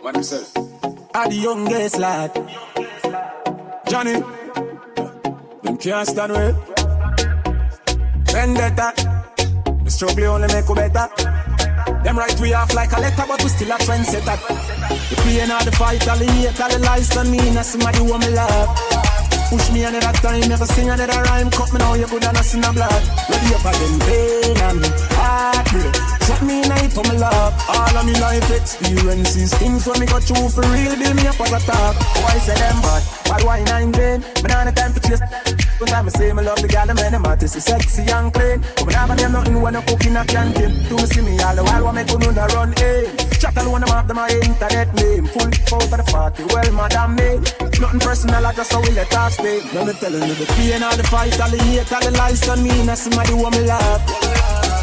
What himself? Are the youngest lad. Johnny, them can't stand with. Vendetta, the struggle only make you better. Them right we off like a letter, but we still a trendsetter. The pain of the fight, all the hate, all the lies done me, and somebody who me love. Push me another time, never sing another rhyme. Cut me now, you good and I see no blood. Ready up again, pain and heartbreak. Shut me night for my love. All of me life experiences, things when me got through for real, build me up as a talk. Why say them bad why nine vain? But now the time for chase. One time I say me love the girl, the man, the artist is sexy and clean. But me never them nothing when I cook in a canteen. Do me see me all the while, what make you know the run aim. Chat alone, them have my internet name. Full out of the 40, well madam me. Nothing personal, I just how we let us stay. Let me telling you the pain, all the fight, all the hate, all the lies done me. And somebody who me love.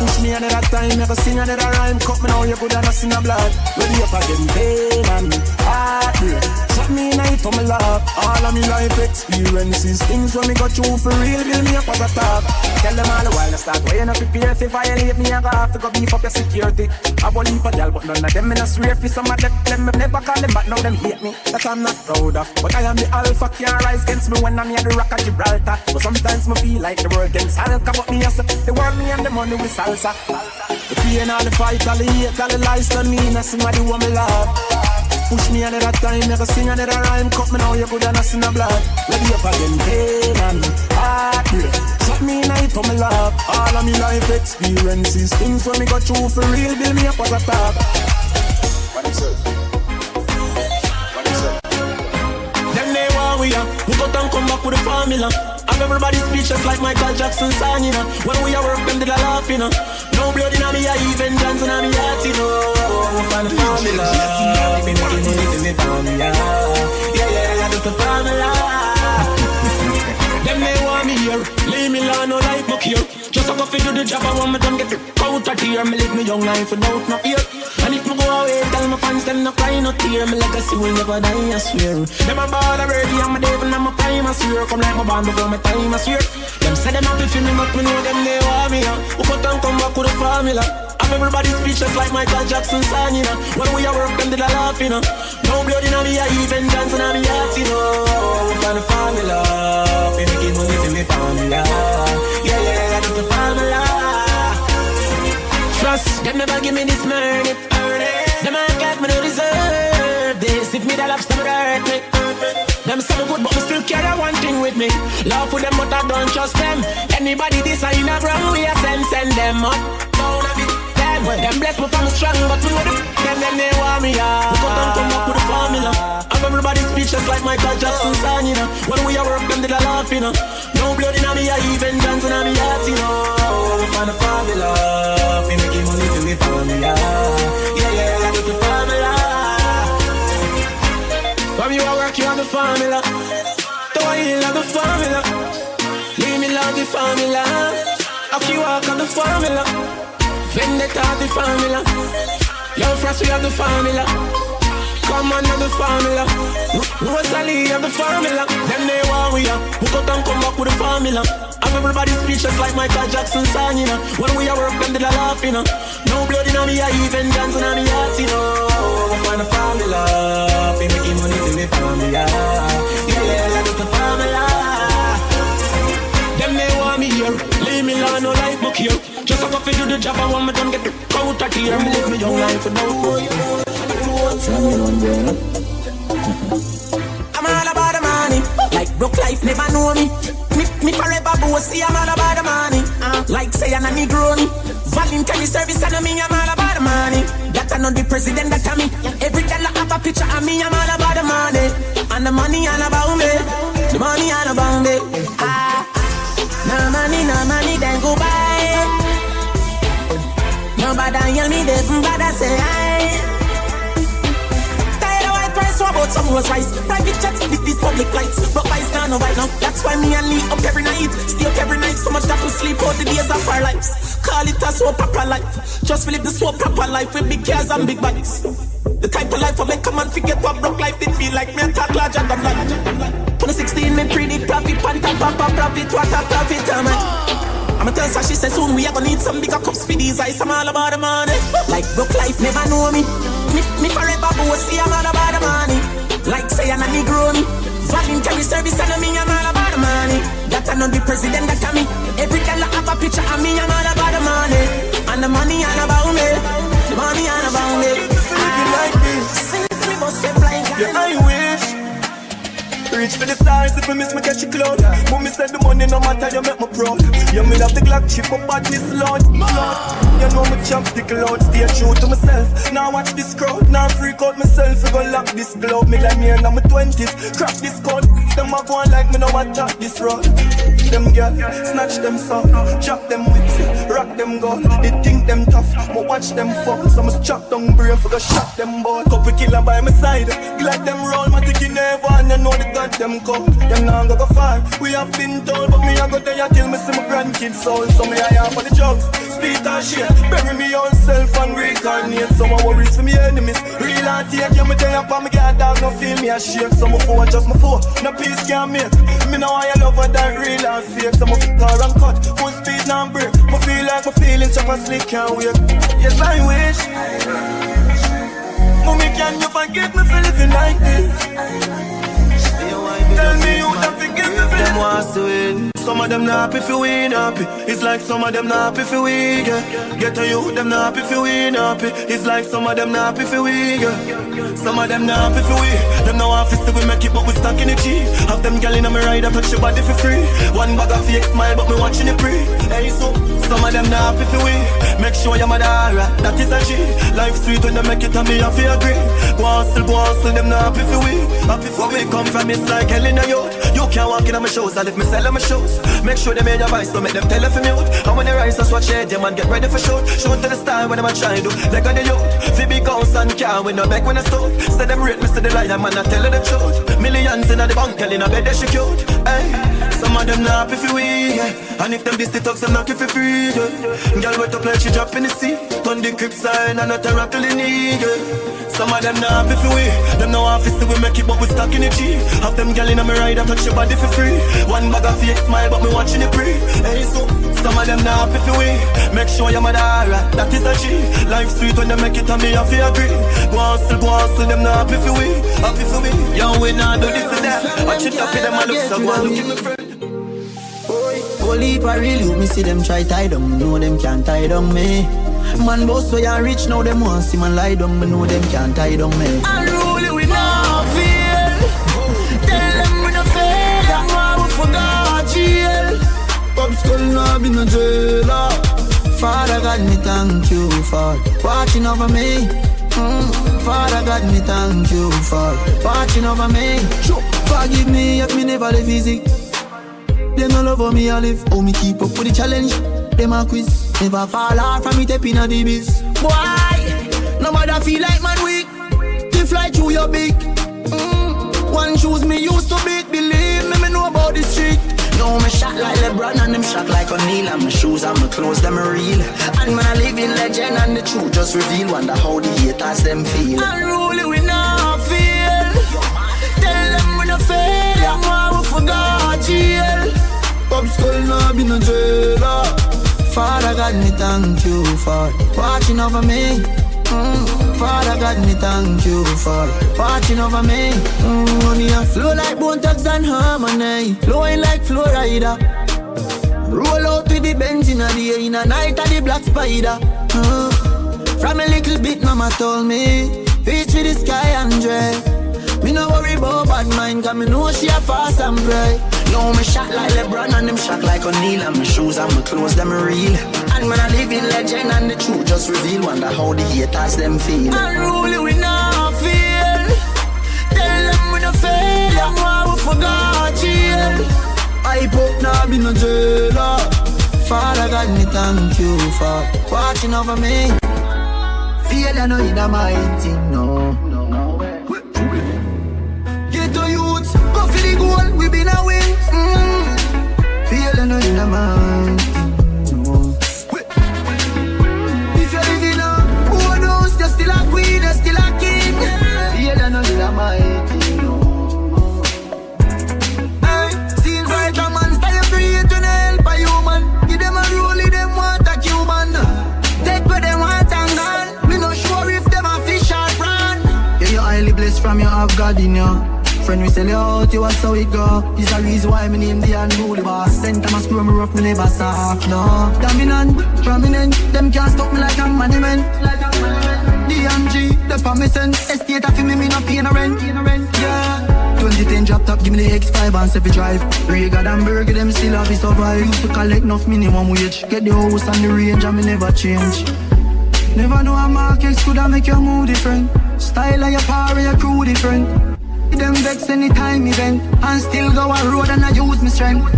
Push me another time, never sing another rhyme. Cut me now, you good and I see no blood. Ready up again, pain and heartbreak. Shut me night for my love. All of me life experiences, things when me got through for real, build me up as a talk. Tell them all the while I start weighing up prepare. If violate me, I go have to go beef up your security. I will leave a girl, but none of them in a swear for some of them never call them back, now them hate me. That I'm not proud of. But I am the alpha, can't rise against me when I'm near the rock of Gibraltar. But sometimes me feel like the world against Alka, but me as the world me and the money with salsa. The pain, all the fight, all the hate, all the lies done me, and somebody who me love. Push me another time, never sing another rhyme. Cut me now, you good and I see no blood. Ready up again, pain and heartbreak. Shut me night for my love. All of me life experiences, things when me got through for real, build me up as a talk. What himself? What himself? Them they want we are, we got and come back with the formula. Have everybody speechless like Michael Jackson song, you know. When we are work, them did a laugh, you know. No blood in me, I even dance in me heart, you know. Find the formula. Me making money to me formula. Yeah, that's the formula. Them they want me here, leave me alone, no like no cure. Just a go fi do the job, I want me done get the out of here. Me live me young life without no fear. And if me go away, tell my fans them no cry, no tear. Me legacy will never die, I swear. Them a ball already, I'm a devil, I'm a prime, I swear. Come like my band before my time, I swear. Them say them happy for me, but me know them they want me, Who cut and come back with the formula. Have everybody speechless like Michael Jackson song, you know. When we are work, them did a laugh, you know. No blood in me, I even dance in me heart, you know. Find the formula, fi making money to me formula. Yeah, that's the formula. Trust, them never give me this money. Them I got me no deserve this. If me the lobster, me hurt me. Them say me good, but me still carry one thing with me. Love for them, but I don't trust them. Anybody this I in a wrong way, I send them up. Down a bit. Them bless me from strong, but we know them they want me, We got them come up with the formula. Have everybody speechless like Michael Jackson song, you know. When we are work, them did a laugh, you know. No blood in me, I even dance in me heart, you know. Find the formula, fi making money to me formula. Yeah, that's the formula. From you I work, you have the formula. Though I love the formula. Leave me love the formula. After you walk on the formula. Vendetta the formula. Yo, first we have the formula. Come on, have the formula. Rosalie have the formula. Them they want we are. Who cut and come back with the formula. Have everybody speechless like Michael Jackson song, you know. When we are work, them did a laugh, you know. No blood in me, I even dance in me heart, you know. Find the formula. Fi making money to me formula. Yeah, that's the formula. Them they want me here. Leave me alone, no like book here. Just a go fi do the job, I want me done get the out of here. Me live me young life without boy. I'm all about the money. Like broke life never know me. Me forever bossy, I'm all about the money. Like say I'm a Negroni. Voluntary service and me, I'm all about the money. That I know the president, that I me. Every dollar have a picture of me, I'm all about the money. And the money all about me. The money all about me. No money, then go buy. Nobody yell me this, but I say I. Tired of white price, so about some Rolls Royce. Private jets with these public lights, but I stand no right now. That's why me and Lee up every night, stay up every night. So much that we sleep out the days of our lives. Call it a so proper life. Just live the so proper life with big cars and big bikes. The type of life I make a man forget what broke life did feel like. Me and talk larger than life. 2016 me predict profit, pan top, profit, what a profit, man. I'ma tell her, she said soon we are gonna need some bigger cups for these eyes. I'm all about the money. Like broke life never know me. Me forever boss, see I'm all about the money. Like say I'm a Negro me. Voluntary service and me, I'm all about the money. That I know the president that me. Every girl I have a picture of me, I'm all about the money. And the money all about me. The money all about me. Living like this. Since me bust a flying. Yeah, I wish. Reach for the stars if I miss me catch a cloud. Mommy said the money no matter, you make me proud. You me love the Glock chip, but badness loud. You know me chopstick loud, stay true to myself. Now watch this crowd, now freak out myself. I go lock this glove, me like me in my 20s. Crack this code, them a go on like me know what talk this road. Them girl, snatch them sound, drop them whips, rock them gold. They think them tough, but watch them fall. So I must chop down brain for go shot them ball. Couple killer by my side, glad them roll. My ticket never and you know the gun them cold. Them now go far, we have been told. But me I go there till me see my grandkids soul. So me I am for the drugs, split and shit. Bury me own self and reincarnate. Some worries for me enemies, real and take. You me tell you for me God dog, no feel me a shake. Some of four just my four, no peace can't make. Me know I love her that real and fake. Some of car and cut, full speed now break. Me feel like my feelings chop and slick can't wait. Yes I wish. Mommy can you forgive me for living like this? Tell me you don't forgive me for them wants to win. Some of them not happy if you win happy. It's like some of them not happy if you win. Get to you, them not happy if you win happy. It's like some of them not happy if you win. Some of them not happy if you win. Them no office to we make it but we stuck in the G. Have them gal in my ride I touch your body for free. One bag of fake smile but me watching it pre. Hey so, some of them not happy if you win. Make sure your mother alright, that is a G. Life sweet when they make it and me I feel agree. Go hustle, them not happy if you win. Happy for we come from it's like hell in a youth. You can't walk in on my shows, and if me sell on my shows. Make sure they made your voice, don't make them tell if you mute. And when they rise, that's what shade them and get ready for shoot. Shoot to the style when I'm trying to do. Like on the youth, fi big house and car, we no back when I start. Say them rate me, say the liar, man, I tell her the truth. Millions in the bank, girl in a bed, they she cute. Hey, some of them not happy if you win, yeah. And if them this the talks, them knock you for free, yeah. Girl wet up like she drop in the sea. Turn the crib sign and not a rock till the knee, yeah. Some of them not happy if you win. Them no office to we make it, but we stuck in the G. Have them gal in my ride, I touch your body for free. One bag of fake smile, but me watching it pre. Hey, so some of them not happy if you win. Make sure your mother alright, that is a G. Life sweet when they make it, and me I feel agree. Go hustle, them not happy if you win. Happy for me, yo, we not do this to that. Watch it up in them, I look so go and look at me friend. Holy for real, me see them try tie down, know them can't tie down me. Man boss so ya rich, now them want see man lie down, me know them can't tie down me. Unruly we not feel. Tell them we not fail, that's why we forgot jail. Pop school now be no jailer. Father God me thank you for watching over me. Father God me thank you for watching over me. Forgive me if me never live easy. Them no love how me I live, how me keep up with the challenge. Them a quiz, never fall off from me tapping a the biz. Boy, no matter feel like man weak, they fly through your beak. One shoes me used to beat, believe me know about the street. No, me shot like LeBron and them shot like O'Neal. And my shoes and my clothes, them are real. And man, I live in legend and the truth just reveal. Wonder how the haters them feel. Unruly we not feel. Tell them we not fail, and why we forgot jail. Pop school now be no jailer. Father God me thank you for watching over me. Father God me thank you for watching over me. Money a flow like Bone Thugs and Harmony, flowing like Florida. Roll out with the Benz in a day, in a night of the Black Spider. From a little bit mama told me, reach for the sky and dread. Me no worry about bad mind, cause me know she a fast and pray. No, me shot like LeBron and them shot like O'Neal. And my shoes and my clothes, them are real. And when I live in legend and the truth just reveal. Wonder how the haters them feel. Unruly we not feel. Tell them we not fail, and why we forgot jail. I pop now be no jailer. Father God me thank you for watching over me. Feel I know in a my thing, no. Get to youth, go for the goal, we been a win. Feel I know in a my thing, no. If you're living up, who knows, you're still a queen, you're still a king. Feel I know in a my thing, no. Hey, seems right a man style create to help a human. Give them a road. this from you have God in you. Friend, we sell you out, you was so it go. It's the reason why me name the unruly boss. Center my screw me rough, me never soft, no. Dominant, prominent, them can't stop me like a monument. DMG, the permission, estate of me no pay no rent. Yeah. 2010 drop top, give me the X5 and 7 drive. REGGAE and Burger, them still have it survive. Used to collect enough minimum wage. Get the house and the range and me never change. Never know a market could have make your mood different. Style of your power, your crew different. Them vex anytime event. And still go a road and I use my strength.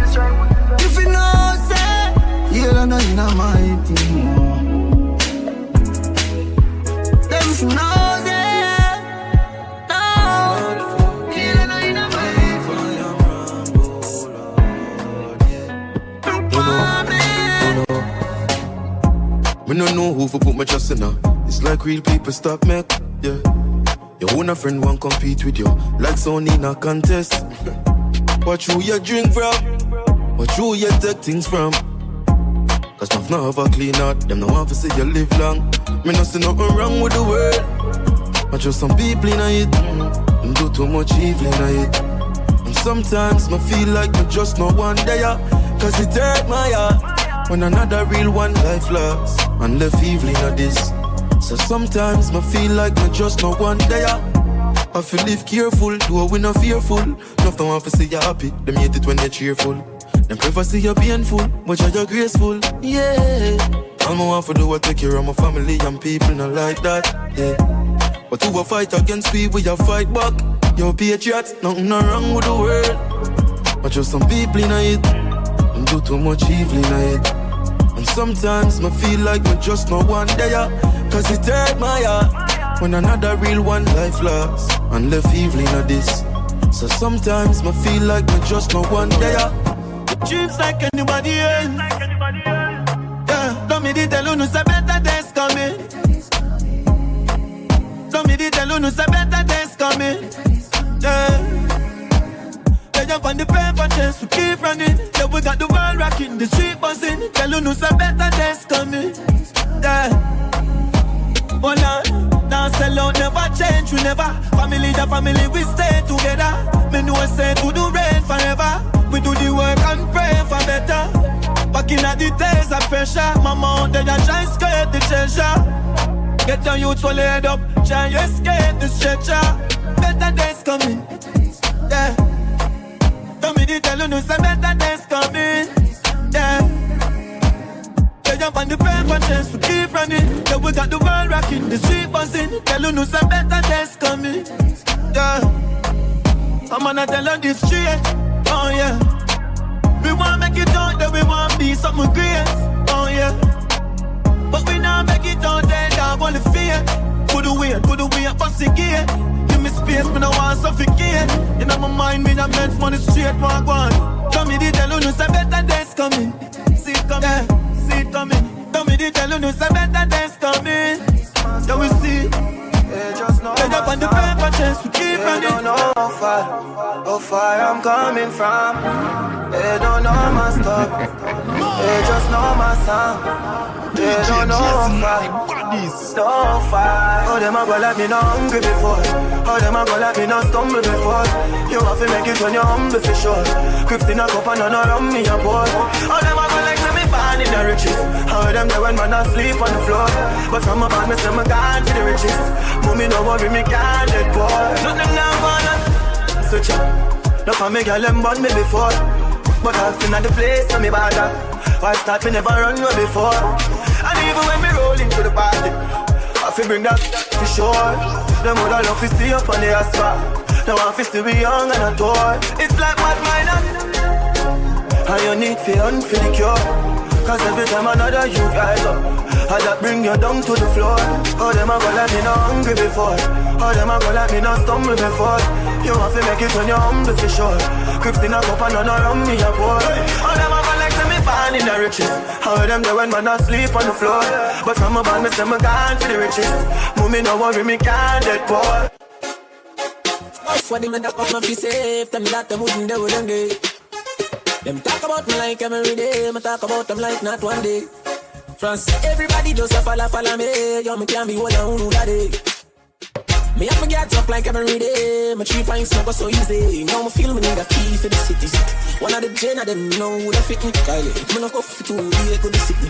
If you know, say, you don't know in my team. Them if you know, say, me no know who for put my trust in her. It's like real people stop me, yeah. Your own a friend won't compete with you, like Sony in a contest. Watch who you drink from, watch who you take things from. Cause my now have a clean heart, them no want to see you live long. Me no see nothing wrong with the world. I just some people in it, them do too much evil in it. And sometimes me feel like me just no one there, cause it hurt my heart when another real one life lost and left evil in this. So sometimes me feel like me just no one there. I feel live careful, though we not fearful. Nothing want to see you happy, them hate it when you're cheerful. Them prefer see you painful, but you're graceful, yeah. All I want to do is take care of my family and people not like that, yeah. But who will fight against people, we fight back. You're patriots, nothing not wrong with the world. But just some people in it, them do too much evil in it. And sometimes me feel like me just no one there, cause it hurt my heart when another real one life lost and left evil in this. So sometimes me feel like me just no one there. Dreams like anybody else. Yeah, don't me tell you no say better days coming. Don't me tell you no say better days coming. Yeah. They jump on the paper chase, we keep running. Yeah, we got the world rocking, the street buzzing. Tell you no say better days coming. Yeah. Hold on, now sell out never change, we never. Family the family, we stay together. Me know say to do rain forever. We do the work and pray for better. Back in the days of pressure, mama out there try to escape the treasure. Get your youth so laid up, try to escape the stretcher. Better days coming, yeah. Tell me the tell you no say better days coming, yeah. They jump on the paper chase, we keep running. Yeah, we got the world rocking, the street buzzing. Tell you no say better days coming, yeah. I'm gonna tell you this straight. Oh yeah, we want make it out there, we want be something great. Oh yeah, but we not make it out there, dog, only fear. Put away, bust the gate. Give me space, me no want suffocate. In my mind, me not meant money straight, walk one. Tell me the tell you no say better days coming. See it coming, yeah, see it coming. Tell me the tell you no say better days coming. Yeah, we see. They just know they jump on the paper chase, we keep running. They don't know how far I'm coming from. They don't know my stuff. They just know my sound. They don't know how far. So far. Oh, them a go like me no hungry before. Oh, them a go like me no stumble before. You have to make it when you're humble for sure. Crips in a cup and none around me a pour. Oh, them a go like me born in the riches. How them there when man asleep on the floor. But from a band me say me gone to the riches. Mommy no worry me can't let go. Nothing now gonna switch up. No for me girl them born me before. But I've seen at the place so me bother. Why start me never run no before. And even when me roll into the party, I feel bring that for sure. Them woulda love to see up on the asphalt. They want to see we young and a toy. It's like mad minor. And you need for unfeel the cure. Cause every time another you guys up, I that bring you down to the floor. Oh, them a go like me no hungry before. Oh, them a go like me no stumble before. You have to make it when you're humble for sure. Crips in a cup and none around me a pour. Oh, them a go like say me born in the riches. How them there when man asleep on the floor. But from a band me say me gone for the riches. Mommy no worry me can't get poor. For the men that come and be safe, tell me that them wouldn't do them gay. Them talk about me like every day, me talk about them like not one day. France, everybody just a follow me, yo me can't be one and who that day. Me have my guards up like every day. My 3 pints never so easy. Now me feel me need a key for the city. One of the gen of them know who da fit me. Kylie, me no go for 2 days could sick me.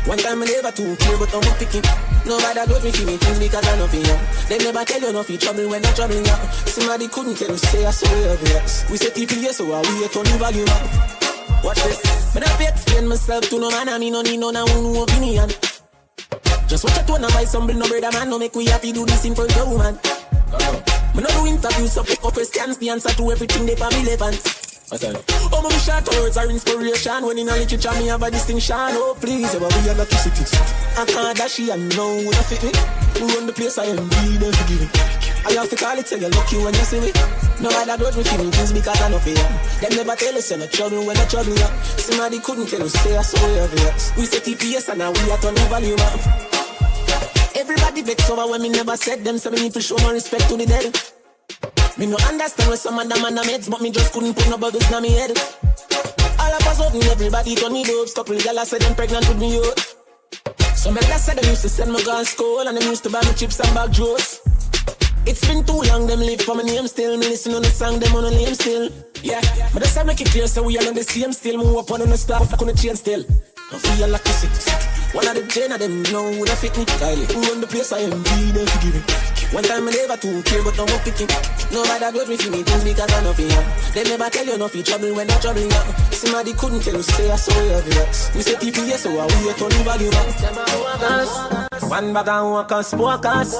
One time I never too clear, but I'm picking. Nobody got me feel me things because I know for you. They never tell you nothing trouble when I'm troubling you. Somebody couldn't tell you say I saw you obvious. We say TPS, so I wait on the value up. Watch this. But I have to explain myself to no man, I mean no need no one opinion. Just watch it when I buy some bill, no brother man, no make we happy do this in front of woman. Me no do interviews, so pick up questions, the answer to everything they for me relevant. Oh, my short words are inspiration. When in a literature, me have a distinction. Oh, please, ever be electricity. I can't dash it, I know who fit me. Who run the place, I am be there for giving. I have to call it, tell you lucky when you see me. No other grudge me feeling things because I know for you. Them never tell us you're not trouble when I trouble you. Somebody couldn't tell us, say I saw you obvious. We say TPS and now we are turning value up. Everybody vex over when me never said them, so me need to show my respect to the dead. Me no understand where some of them and the meds, but me just couldn't put no bubbles in my head. All of a sudden, everybody turn me dopes. Couple gals said them pregnant with me, yo. Some elders said them used to send me gun school, and them used to buy me chips and bag juice. It's been too long, them live for my name still. Me listen on the song, them on the name still. Yeah, but that's how make it clear, so we all on the same still. Move up on the staff, I couldn't change still. I feel like a six. One of the gen of them know who da fit me. Kylie, who run the place, I am be there for giving. One time I never too care, but I'm picking. Nobody got me for me things because I know for you. They never tell you nothing trouble when I'm troubling you. Somebody couldn't tell you, say I saw you obvious. We say TPS, so I will turn the value back. One bag and walk us, walkers.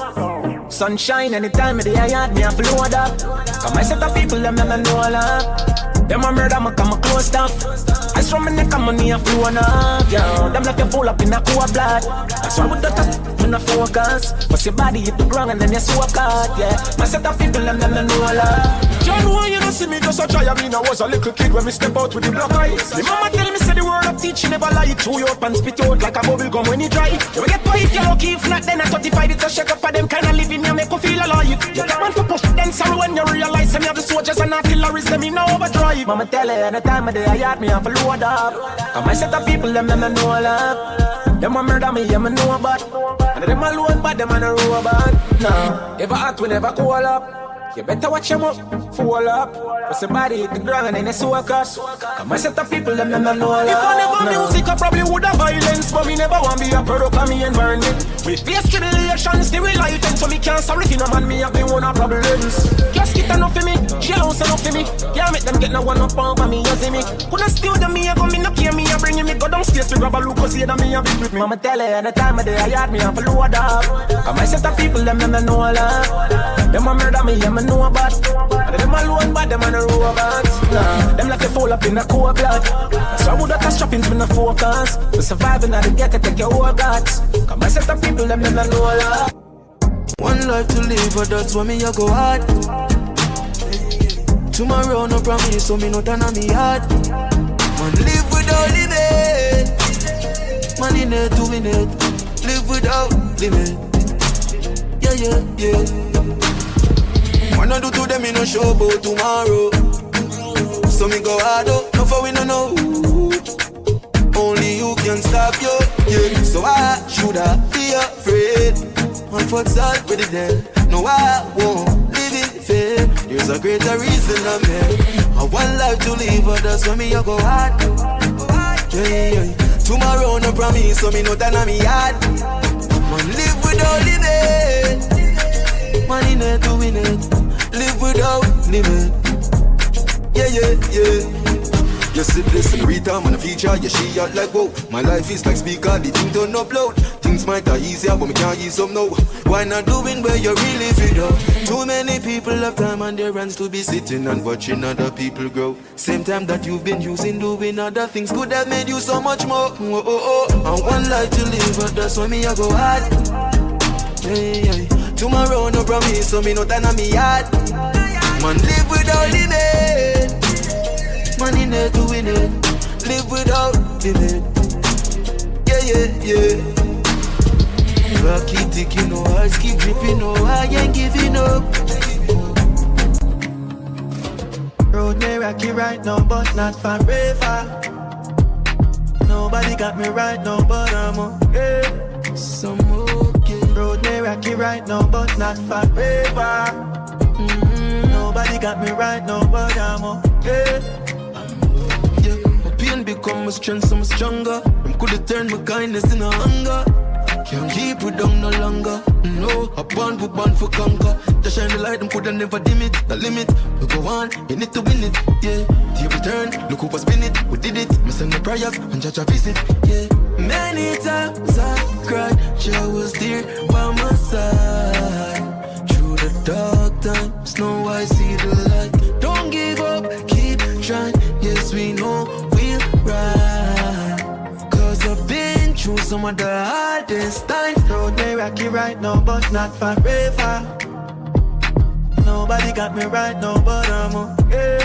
Sunshine anytime of the yard, me a flow up. Come I set up people, them never know all up. Them a murder, me come a close up. I from my neck and money a flow up, yeah. Them like you full up in a cool blood. That's why we don't touch when I focus. But your body hit the ground and then you swap out, yeah. My set of people, them never know all up. John, why you don't see me just a try? I mean, I was a little kid when me step out with the black eyes. The mama tell me, say the word of teach, you never lie. Chew you up and spit out like a bubble gum when you dry. You will get by if you're lucky, if not, then at 35 it's a shake up for them kind of living, you make you feel alive. You got one to push, then sorrow when you realize them you have the soldiers and artillery, them in overdrive. Mama tell her, any time of day I yard me, I have to load up. And my set of people, them never know love. Them a murder me, yeah, me know about. And them alone, but them a no robot. Nah, ever act, we never call up. You better watch them up, fall up. Cause somebody hit the ground and then they soak us. And my set of people, them never know love. If I never music, I probably would have violence. But me never want be a product of me environment. We face tribulations, the real life. And so me can't sorry for no man, me have been one of problems. Just get enough for me, jailhouse enough for me. Can't make them get no one up over me, you see me. Couldn't steal them, me, I go me no care me, I bring me go downstairs to grab a look, cause here me a bit with me. Mama tell her, any time of day I yard me, I follow up. Cause my set of people, them never know love. Them a murder me, yeah, me know about. And them alone, but them a no robot. Nah, them like they fall up in a cold blood. So I would have touched trappings with no focus. To survive and I get to take your whole guts. Cause my set of people, them never know love. One life to live, but that's why me I go hard. Tomorrow no promise, so me no turn on me hard. Man live without limit. Man in it to win it. Live without limit. Yeah, yeah, yeah. What I do to them, me no show about tomorrow. So me go hard up, no for we no know. Only you can stop you, yeah. So why should I be afraid? On foot side with the dead. No, I won't live in fear. There's a greater reason I'm here. I want life to live, but that's when me I go hard. Yeah, yeah. Tomorrow no promise, so me no turn on me hard. Man live without limit. Man in it to win it. Live without limit. Yeah, yeah, yeah. You sit listen, Rita, man a feature, yeah, she out like whoa. My life is like speaker, the thing don't upload. Things might be easier, but me can't ease up now. Why not doing where you really feel up? Too many people have time on their hands to be sitting and watching other people grow. Same time that you've been using doing other things could have made you so much more. Oh, oh, oh. I want life to live, but that's why me I go hard. Hey, hey. Tomorrow no promise, so me no turn on me hard. Man live without limit. Man in it to win it. Live without limit. Yeah, yeah, yeah. Rock keep ticking, no hearts keep dripping, no I ain't giving up. Road may rocky right now, but not forever. Nobody got me right now, but I'm okay. Some okay. Road may rocky right now, but not forever. Nobody got me right now, but I'm okay. My pain become my strength, so I'm stronger. I'm coulda turned my kindness into hunger. Can't keep it down no longer. No, I born for conquer. Just shine the light, them coulda never dim it. The limit, we go on, you need to win it. Yeah, table turn, look who was spin it. We did it, me send the prayers and judge a visit. Yeah, many times I cried, she was there by my side. Through the dark times, now I see the light. Don't give up, keep trying. Yes, we know we'll ride. Cause I've been through some of the hardest times. Road may rocky right now, but not forever. Nobody got me right now, but I'm okay.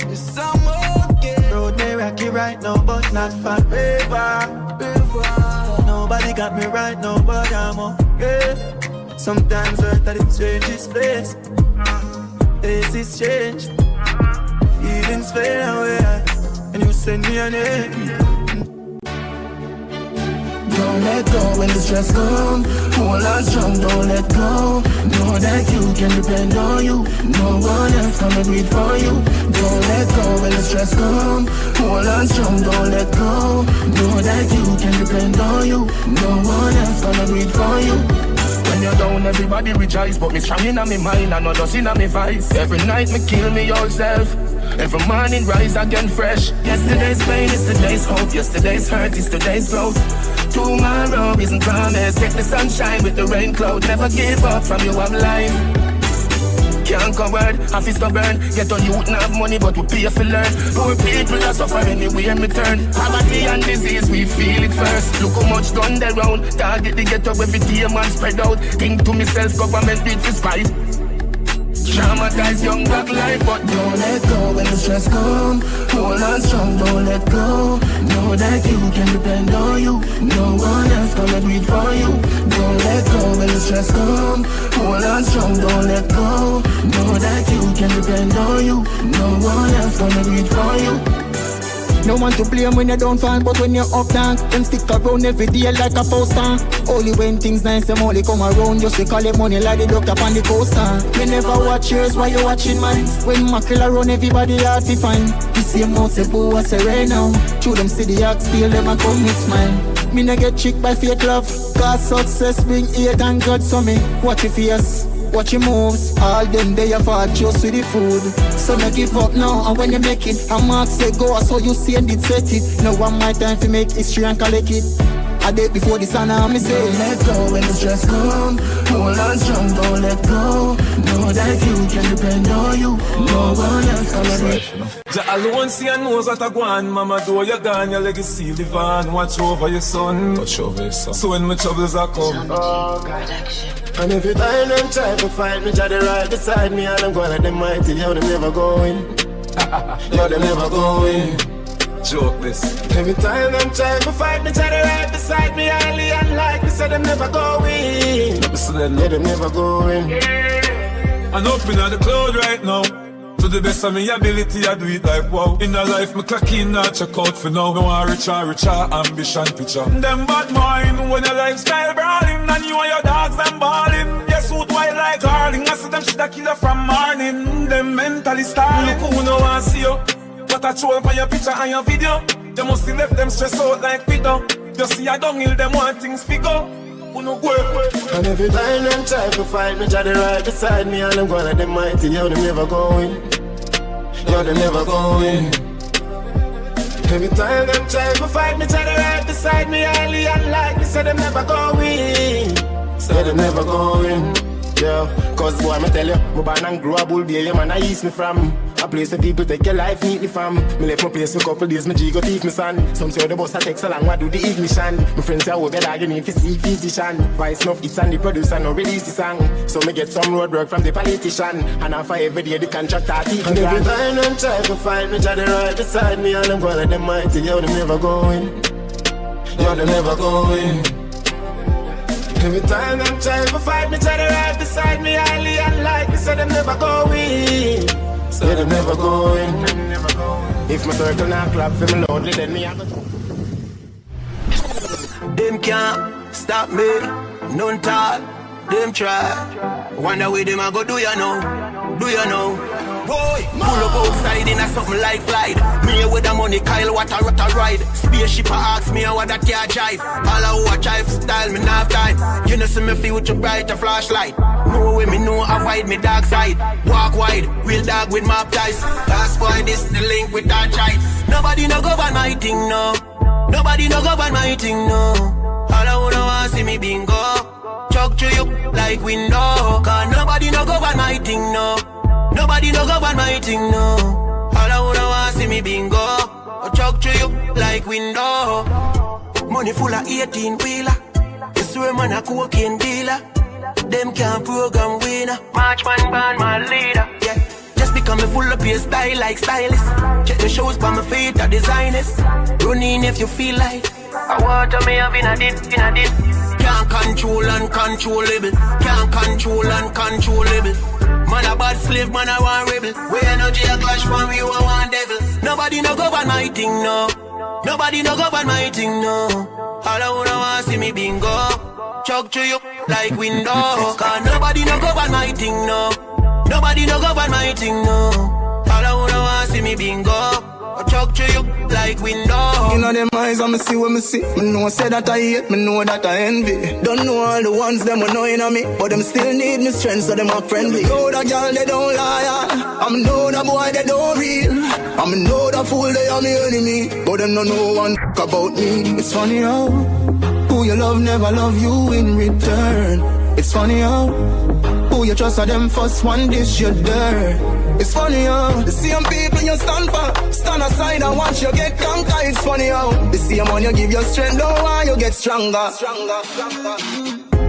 Yes, I'm okay. Road may rocky right now, but not forever. Nobody got me right now, but I'm okay. Sometimes earth at the strangest place. Faces change, feelings fade away, and you send me a name. Don't let go when the stress comes. Hold on strong, don't let go. Know that you can depend on you. No one else gonna do it for you. Don't let go when the stress comes. Hold on strong, don't let go. Know that you can depend on you. No one else gonna do it for you. When you're down, everybody rejoice, but me strong in my mind and not just in my vice. Every night me kill me yourself. Every morning rise again fresh. Yesterday's pain is today's hope. Yesterday's hurt is today's growth. Tomorrow isn't promised. Take the sunshine with the rain cloud. Never give up from you of life. Can't covered, half is stubborn. Get on youth, not have money, but we pay for learn. Poor people are suffering anywhere we turn. Poverty and disease, we feel it first. Look how much done they round. Target the ghetto every day, man spread out. Think to myself, government did for spite. Traumatize young black life, but don't let go when the stress comes. Hold on strong, don't let go. Know that you can depend on you. No one else gonna do it for you. Don't let go when the stress comes. Hold on strong, don't let go. Know that you can depend on you. No one else gonna do it for you. No one to blame when you don't fall, but when you're up down, them stick around every day like a poster. Only when things nice, them only come around just to collect money like the doctor on the coaster. You never watch yours while you watching mine. When mackerel around, everybody hard to find. You see a mouse, a boo, what's a rain now. Through them see the axe, feel them a come with smile. Me no get tricked by fake love. Cause success bring hate and God, so me watch your face. Watch your moves, all them they have fought just with the food. So no give up now, and when you make it, a mark say go, so you see and it set it. Now one my time to make history and collect it. A day before the sun, I'm say don't let go when the stress comes. Hold on strong, don't let go. Know that you can depend on you. No one else gonna do it. Jah alone see and knows what I want. Mama, do you gone, your legacy live on. Watch over your son. Watch over your son. So when my troubles are come. And every time them try to fight me, Jah they right beside me, and I'm going like them mighty, yo, them never going. Yo, them never going. Joke this. Every time them try to fight me, Jah they right beside me, highly unlike me, so them never going. Yeah, them never going. I'm up in the cloud right now. To the best of my ability, I do it like wow. In a life, me clock in, not check out for now. No one richer, ambition picture. Them bad mind, when your lifestyle brawling, and you and your dogs, them balling. Yes, suit white like darling. I see them shit a killer from morning. Them mentally starting. Look who no one see you. But I troll for your picture and your video. They must have left them stressed out like Peter. You see a downhill, them want things figure. And every time them try to fight me, Jah they right beside me, and I'm going like them mighty, yo, them never going. Yo, them never going. Every time them try to fight me, Jah they right beside me, highly unlike me, so them never going. So them never going. Yeah, cause boy, me tell you, my born and grow a bull be a man I east me from. A place where people take your life neatly from. Me left my place for a couple days, my G go thief me son. Some say the bus a take so long, what do the ignition? My friends say I hope you dog, you need to see physician. Vice enough, it's and the producer no release the song. So me get some road work from the politician. And after every day the contractor teeth me. And every time them try to find me, Jah they right beside me, and I'm going like them mighty, yo, them never going. Yo, them never going. Every time them try to fight me, Jah they right beside me, highly unlike me, so them never going. So them never going. If my circle not clap for me loudly, then me I go. Them can't stop me, none tall. them try. Wonder where them a go, do you know? Do you know? Boy, pull up outside in a something like flight. Me with the money, Kyle, what a ride. Spaceship ask me what that car drive. All I who a drive style, me not have time. You know see me future bright, a flashlight. No way me know avoid me dark side. Walk wide, real dog with map ties. That's why this the link with that child. Nobody no govern my thing, no. Nobody no govern my thing, no. All I wanna see me bingo. Chuck to you like window. Cause nobody no govern my thing, no. Nobody no govern my thing, no. All I wanna see me bingo. Chuck to you like window. Money full of 18-wheeler. You swear man a cocaine dealer. Them can't program winner. Marchman band my leader. Yeah. Just become a full of your style like stylist. Check the shows by my feet, the designers. Run in if you feel like. I want me have in a dip, in a dip. Can't control uncontrollable. Can't control uncontrollable. Man a bad slave, man a one rebel. We energy a clash from you a one devil. Nobody no govern my thing, no. Nobody no govern my thing, no. All I wanna see me bingo. Chuck to you like window. Cause nobody no govern my thing, no. Nobody no govern my thing, no. All I wanna see me bingo. Chuck to you like window. You know them eyes, I'ma see what me see. Me know say that I hate, me know that I envy. Don't know all the ones them who know in me, but them still need me strength, so them are friendly. Know that girl they don't lie, I'm know that boy they don't real. I'm know that fool they are me enemy, but them don't know one about me. It's funny how who you love never love you in return. It's funny how who you trust are them first one dish you dirt. It's funny how the same people you stand for stand aside and watch you get conquered. It's funny how the same one you give your strength don't want you get stronger.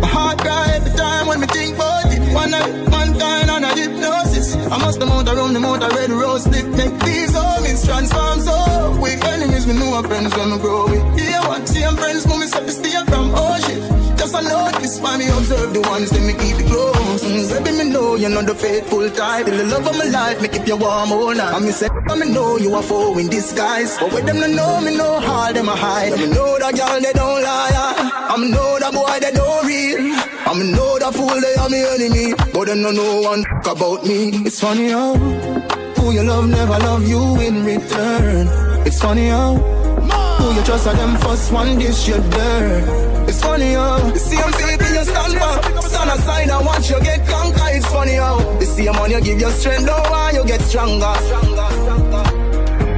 My heart cry every time when me think about it. One night, one time on a hypnosis. I must have mount around the mount a red rose stick. Make these homies transform so quick. Enemies me know my friends when me grow with. Yeah, what same friends move me set to steer from oh shit. Just a notice why me observe the ones that me keep it close. Baby, me know you're not the faithful type. The love of my life, me keep you warm all night. And me say, me know you are foe in disguise. But with them no know, me know how them a hide. Me know that girl they don't lie. I'm know that boy they don't real. I'm know that fool they are me enemy. But them no know one about me. It's funny how who you love never love you in return. It's funny how who you trust are them first one dish you dirt. It's funny how the same people you stand for stand aside and watch you get conquered. It's funny how the same one you give your strength don't want you get stronger.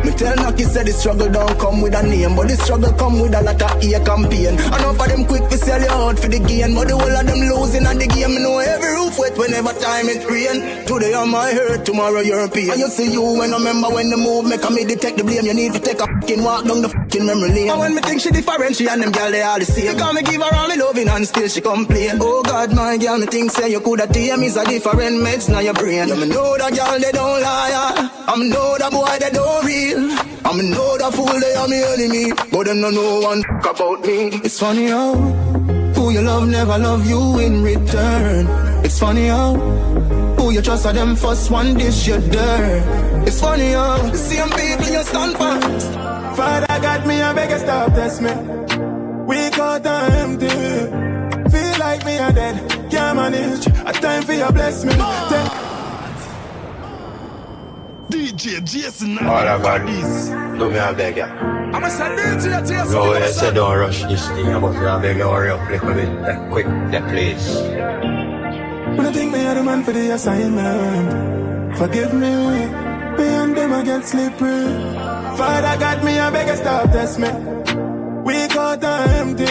Me tell Naki said the struggle don't come with a name, but the struggle come with a lot of ear campaign. I know for them quick to sell you out for the gain, but the whole of them losing at the game. Me know every roof wet whenever time it rain. Today on my hurt, tomorrow you're pain. And you see you when I remember when the move make me detect the blame. You need to take a fucking walk down the fucking memory lane. And when me think she different, she and them girl they all the same. Because me give her all me loving and still she complain. Oh God, my girl, me think say you coulda tame is a different meds now your brain. You me know that girl they don't lie. I'm know that boy they don't real. I'm know that fool they are me enemy, but them no know one about me. It's funny how who you love never love you in return. It's funny how who you trust are them first one dish you dirt. It's funny how the same people you stand for. Father got me, I beg you stop test me. We caught empty. Feel like me a dead, can't manage. A time for you bless me. DJ Jason, all about this. Do me a beg ya. I'm a send it to you, Jason. No, you say don't rush this thing, but you a beg you hurry up little bit, quick, please. When I think me are the man for the assignment, forgive me, me and them I get slippery. Father got me, I beg you stop test me. We caught empty.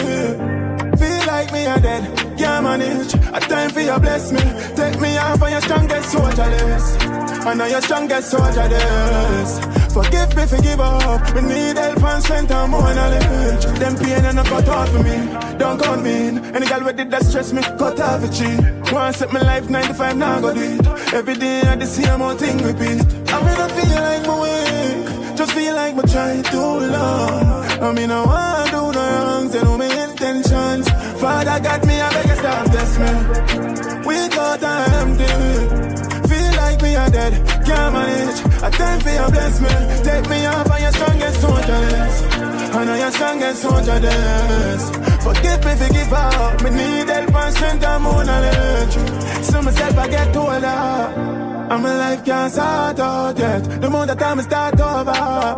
Feel like me a dead, can't manage. A time for you bless me. Take me off on your strongest soldier list. I know your strongest soldier list. Forgive me for give up. We need help and strength and more knowledge. Them pain and I cut off for me. Don't count me in. Any girl with it that stress me, cut off a cheat. Want set my life 95, now go do it. Every day I the same old thing repeat. I mean I feel like my weak. Just feel like my trying too long. I mean I want to do no wrongs. They know my intentions. Father got me, I beg you stop test me. We got empty. Feel like me a dead, can't manage. A time for you bless me. Take me off on your strongest soldier list. I know your strongest soldier list. Forgive me, forgive her. Me need help and strength and more knowledge. So myself I get older, and my life can't start out yet. The more the time I start over,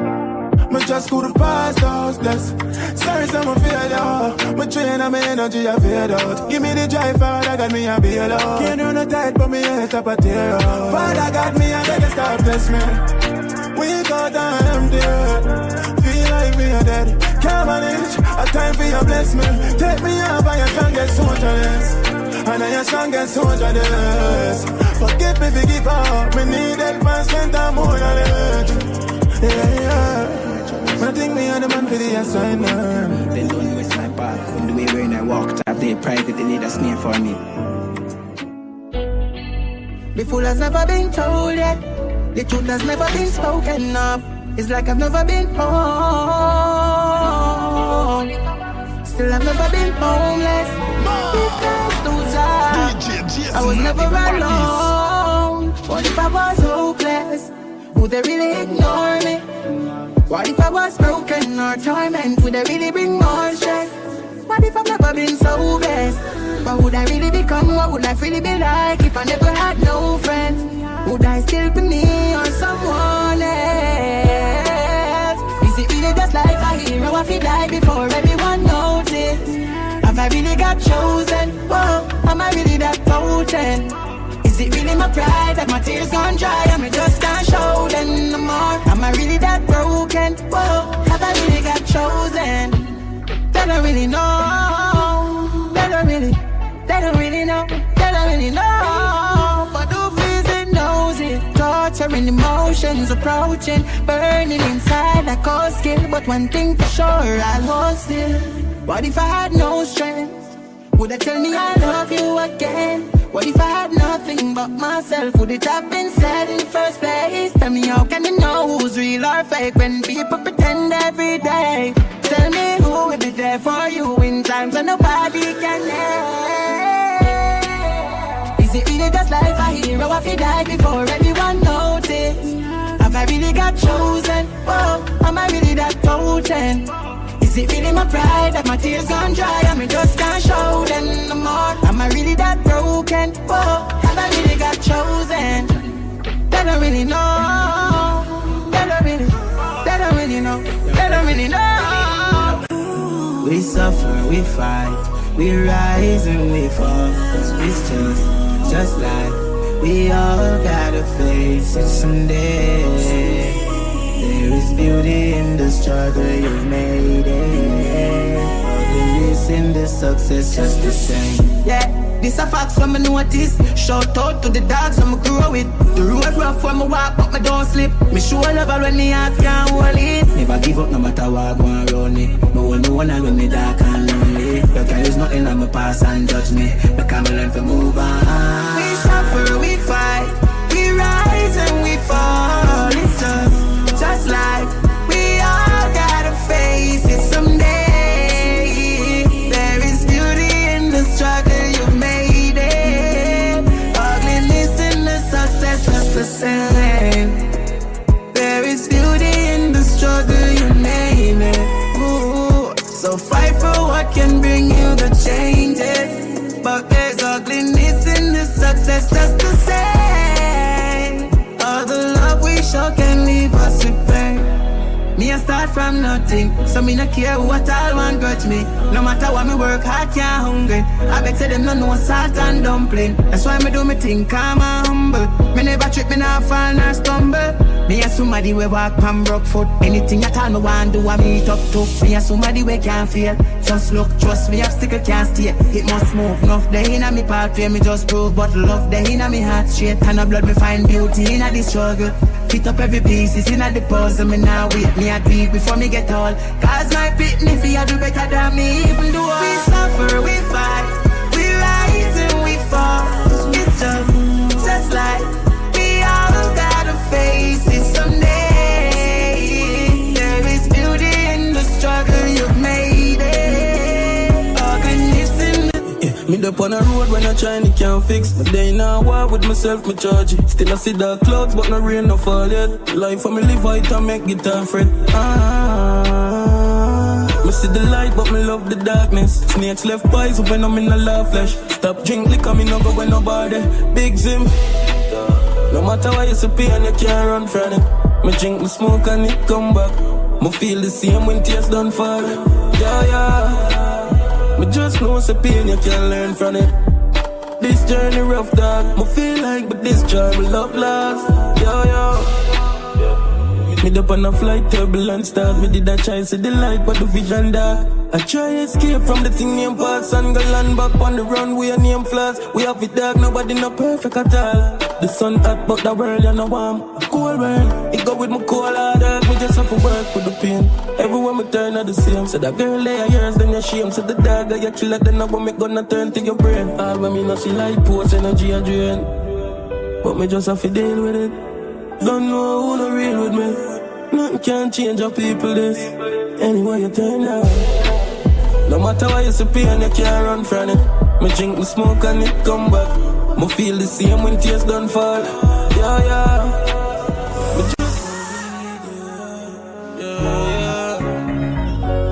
me just couldn't pass those tests. Sorry, someone failed out. My train and my energy I fade out. Give me the drive, Father got me a bail out. Can't do no tight, but me head up a tear out. Father got me and better stop test me. We got and empty. Feel like we are dead. Can't manage, a time for you bless me. Take me up and you can't get soldierless. And I am strongest soldierless. Forgive me, forgive her. Me need help and strength and more knowledge. Yeah. I think me and the man for the assignment. Then don't waste my path. From the way when I walked up there private, they need a snare for me. The fool has never been told yet. The truth has never been spoken of. It's like I've never been home. Still I've never been homeless. I was never alone. What if I was hopeless? Would they really ignore me? What if I was broken or torment? Would I really bring more stress? What if I've never been so blessed? What would I really become? What would life really be like if I never had no friends? Would I still be me or someone else? Is it really just like a hero if he died before everyone noticed? Have I really got chosen? Whoa, am I really that potent? Is it really my pride that my tears gone dry and me just can't show them no more? Am I really that broken? Whoa, have I really got chosen? They don't really know. They don't really know. They don't really know. But who feels it knows it. Torturing emotions approaching, burning inside like cold skill. But one thing for sure, I'll hold still. What if I had no strength? Would I tell me I love you again? What if I had nothing but myself? Would it have been said in the first place? Tell me how can you know who's real or fake when people pretend every day? Tell me who will be there for you in times when nobody can help. Is it really just like a hero if he died before everyone noticed? Have I really got chosen? Oh, am I really that potent? Is it really my pride that my tears gone dry and me just can't show them no more? Am I really that broken? Whoa, have I really got chosen? They don't really know. They don't really know. They don't really know. We suffer, we fight, we rise and we fall. It's just like we all gotta face it someday. There is beauty in the struggle, you've made it. Ugliness in the success, just the same. Yeah, this a fact when me notice. Shout out to the dogs when me grow it. The road rough when me walk, but me don't slip. Me show level when me heart can't hold it. Never give up no matter what go around me. No one know when I when me dark and lonely. But there is nothing on my past and judge me. But come learn to move on. We suffer, we fight, we rise and we fall. It's just like we all gotta face it someday. There is beauty in the struggle, you made it. Ugliness in the success, just the same. There is beauty in the struggle, you name it. Ooh. So fight for what can bring you the changes. But there's ugliness in the success, just the same. All the love we show can leave us with pain. Me a start from nothing, so me no care what all one grudge me. No matter what me work hard, can't hungry. I beg say them no know salt and dumpling. That's why me do me thing calm and humble. Me never trip, me not fall nor stumble. Me a somebody we walk pan broke foot. Anything at all me want do I meet up to. Me a somebody we can't fail. Just look, trust me, obstacle can't stay. It must move, enough day inna me pathway. Me just prove, but love day inna me heart straight. And a blood me find beauty inna the struggle. Fit up every piece, it's inna the puzzle. Me now wait, me a beat before me get all. Cause my pitney fear do better than me even do all. We suffer, we fight, we rise and we fall. It's just like we all gotta face it someday. There is beauty in the struggle, you've made it. Ugliness in the Me up on a road when I try and it can't fix. But then now war with myself, me charge it. Still I see the clouds, but no rain no fall yet. Life for me live out and make guitar fret. Me see the light, but me love the darkness. Snakes left poison when I'm in a love flesh. Stop drink liquor, me no go when nobody. Big Zim. No matter what you see pain, you can't run from it. Me drink, me smoke and it come back. Me feel the same when tears done fall. Yeah, yeah. Me just know it's a pain, you can't learn from it. This journey rough, dog. Me feel like, but this joy, me love last. Yeah, yeah. Me up on a flight, turbulence start. Me did a try see the light, but the vision dark. I try escape from the thing named parts and go land back on the runway and name flaws. We have it dark, nobody no perfect at all. The sun hot, but the world you know warm. A cold world, it go with my cold hard heart. Me just have to work with the pain. Everywhere me turn are the same. So that girl they are yours, then you shame. So the dog you kill it, then I want me gonna turn to your brain. All when me no see light, post energy a drain. But me just have to deal with it. Don't know who no real with me. Nothing can change how people this. Anyway you turn down. No matter what you see pain, you can't run from it. Me drink, me smoke and it come back. Me feel the same when tears done fall. Yeah, yeah. Me just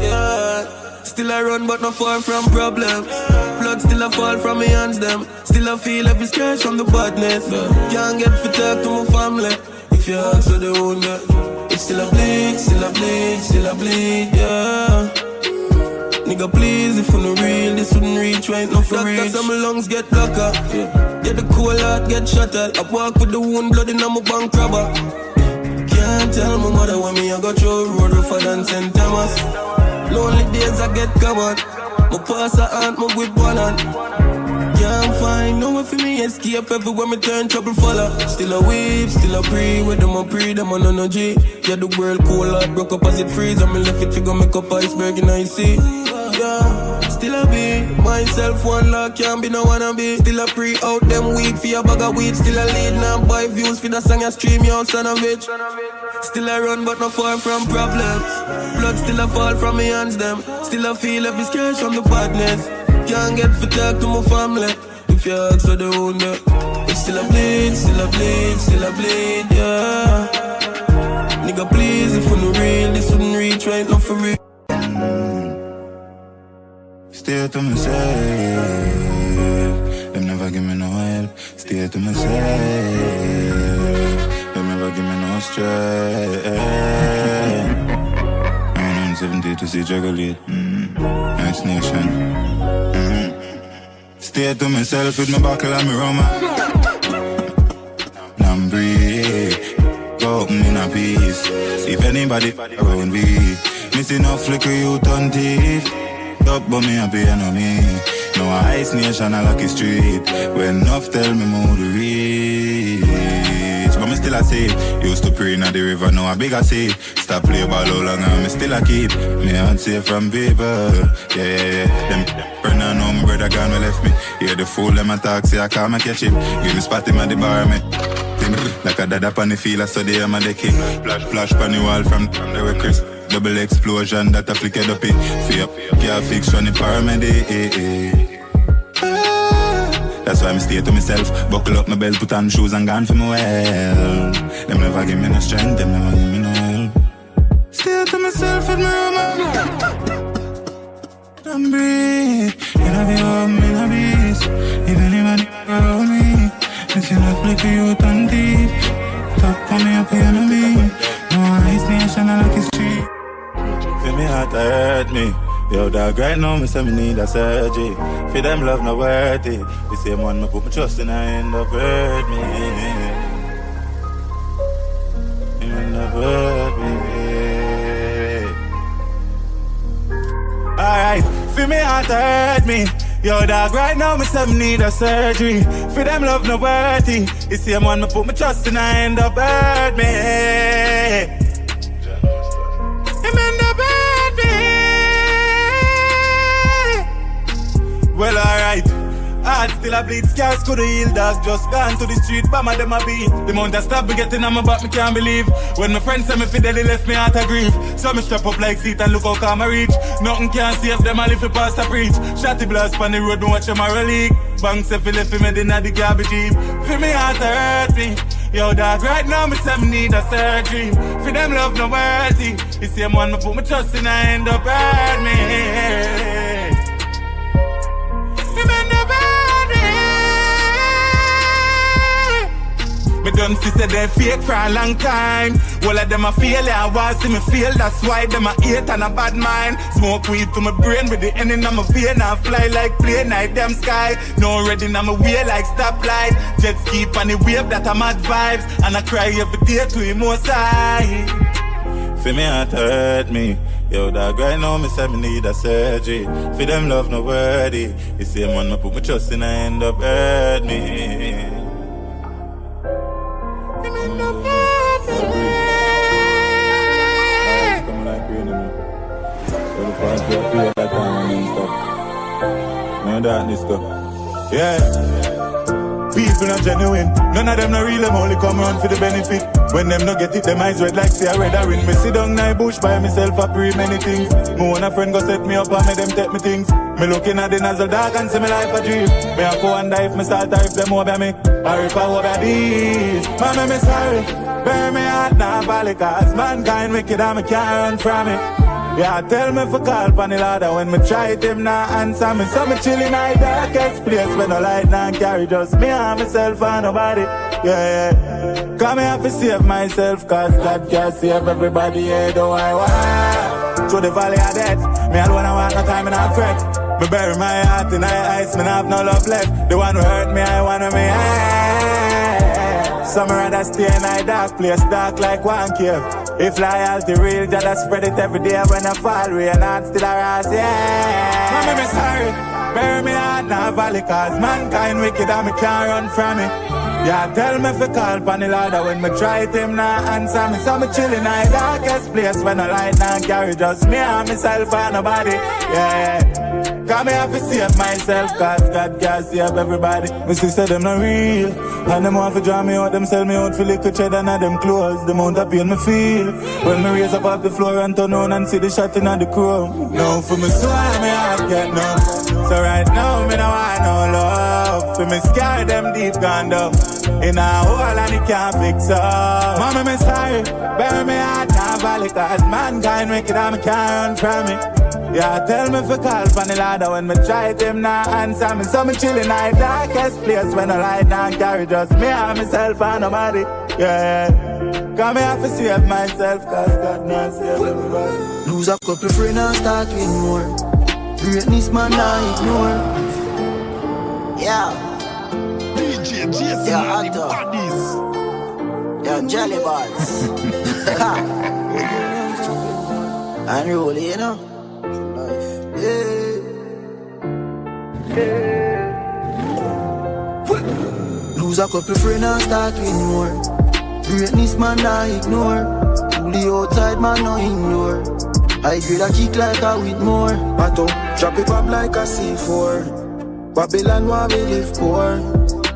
yeah. Still I run but not far from problems. Blood still I fall from my hands them. Still I feel every scratch from the badness. Can't get fit talk to my family. If you ask for the own that. Still a bleed, still a bleed, still a bleed, yeah. Nigga please, if you no real, this wouldn't reach, right now for reach. Doctor, some lungs get blocker, yeah. Get the cool heart, get shattered. I walk with the wound, blood in my bank robber. Can't tell my mother when me I go through road rougher than St. Thomas. Lonely days I get covered. My pass a aunt, my whip one hand. Can't find no way for me escape. Everywhere me turn trouble follow. Still a weep, still a pray. With them a pray, them on energy. Yeah, the world cold heart broke up as it freeze. And me left it figure make up iceberg in I see. Yeah, still a be myself one lock, can't be no wanna be. Still a pre out them weak for your bag of weed. Still a lead now buy views for the song you stream you out son of bitch. Still a run but not far from problems. Blood still a fall from my hands them. Still a feel every scratch from the badness. Can't get for talk to my family. If you ask for the own that. It's still a bleed, still a bleed, still a bleed, yeah. Nigga please, if you no real, this wouldn't reach right now for real. Stay to myself. Them never give me no help. Stay to myself. Them never give me no strength. I'm 70 to see juggle it. Nice nation. Stay to myself with my buckle and my rum. I'm breathe. Go open in a piece. If anybody around me, missing no flicker you turn teeth. Up but me happy and me. No ice nation a lucky street. When enough tell me more to reach. But me still a say. Used to pray in the river, now a bigger say. Stop play ball all long and me still a keep. Me heart safe from people. Yeah. Them friend I know my brother gone me left me. Yeah, the fool them a talk say I can't me catch him. Give me spot him at the bar me. Like a dad up on the field, I saw the am a decking. Flash on the wall from the request. Double explosion that I flickered up it. Fear, can't fix on the paramedic. That's why I stay to myself. Buckle up my belt, put on shoes and gone for my well. Them never give me no strength, them never give me no help. Stay to myself with my room. Don't breathe. In a be home, in a beast. If anybody around me, I see no flicker you turn deep. Top on me up here on me. No ice nation I like a street. Feel me heart hurt me. Yo, dog, right now, me say me need a surgery. For them love no worthy. The same one me put my trust in, I end up hurt me. End up hurt me. Alright, feel me heart hurt me. Yo, dog, right now, me say me need a surgery. For them love no worthy. The same one me put my trust in, I end up hurt me. Well, alright. Heart still a bleed, scars could heal, dog. Just gone to the street, bama them a beat. The amount of stab me getting on my back, me can't believe. When my friends say me fidel, they left me out of grief. So me strap up like seat and look how calm I reach. Nothing can save them, I live for past a preach. Shotty blast on the road, me watch them a relic. Banks if you left me in the garbage heap. Feel me heart hurt me. Yo, dog, right now, me say me need a surgery. For them love no worthy. The same one me put my trust in, I end up hurt me. Him end up hurt me. Me done see say they fake for a long time. All of them a fail, I want see me fail. That's why them a hate and a bad mind. Smoke weed to my brain with the end in my vein. I fly like plane, night them sky. No ready in my way like stoplight. Jet ski on the wave that I'm mad vibes. And I cry every day to him outside. For me heart hurt me. Yo, dog, right now me say me need a surgery. For them love no worthy. The same one me put my trust in, I end up hurt me. No darkness go. Yeah. People not genuine. None of them not real, them only come around for the benefit. When them not get it, them eyes red like say I red a ring. Me sit down in bush by myself, I pray many things. Me want a friend go set me up and make them take me things. Me looking at the nozzle dark and see me life a dream. Me have to wonder if me start or if them over me. Or if I over these. Mama, me sorry. Bury me heart now, valley, cause mankind wicked and me can't run from it. Yeah, tell me for call pan the ladder when me try it, him not answer me. So me chill in my darkest place when no light not carry just me and myself and nobody. Yeah. Come here to save myself, cause God can save everybody, yeah, though I want. Through the valley of death, me alone I want no time and I fret. Me bury my heart in ice, me have no love left. The one who hurt me, I want me. Some rather stay in a dark place, dark like one cave. If loyalty real, just spread it every day when I fall, we are not still around, yeah. Mama, me sorry, bury me heart now, valley, cause mankind wicked and me can't run from it. Yeah, tell me for call pan the ladder when me try it, him not answer me. So me chill in a darkest place when the light not carry just me and myself and nobody, yeah. Come here to save myself, cause God can save everybody. My sister, them not real. And them want to draw me out, them sell me out for liquor cheddar and them clothes. The amount of pain me feel when me raise up off the floor and turn on and see the shot in the chrome. Now for me soul, me heart get numb. So right now, me no want no love. For me scare them deep gone down in a hole and it can't fix up. Mama, me sorry, bury me heart now, valley, cause mankind wicked and me can't run from it. Yeah, tell me for call pan the ladder when me try it, him not answer me. So me chill in the darkest place when the light not carry just me and myself and nobody. Yeah, come here to save myself, cause God not save everybody. Lose a couple friends and start with more. Greatness man I ignore. Yeah. DJ Jason and the Baddies. Yeah, jelly balls. Unruly, you know. Lose a couple friends and start with more. Greatness man I ignore. Fully outside man no ignore. I grade a kick like a with more. Mato, drop it up like a C4. Babylon want me live poor.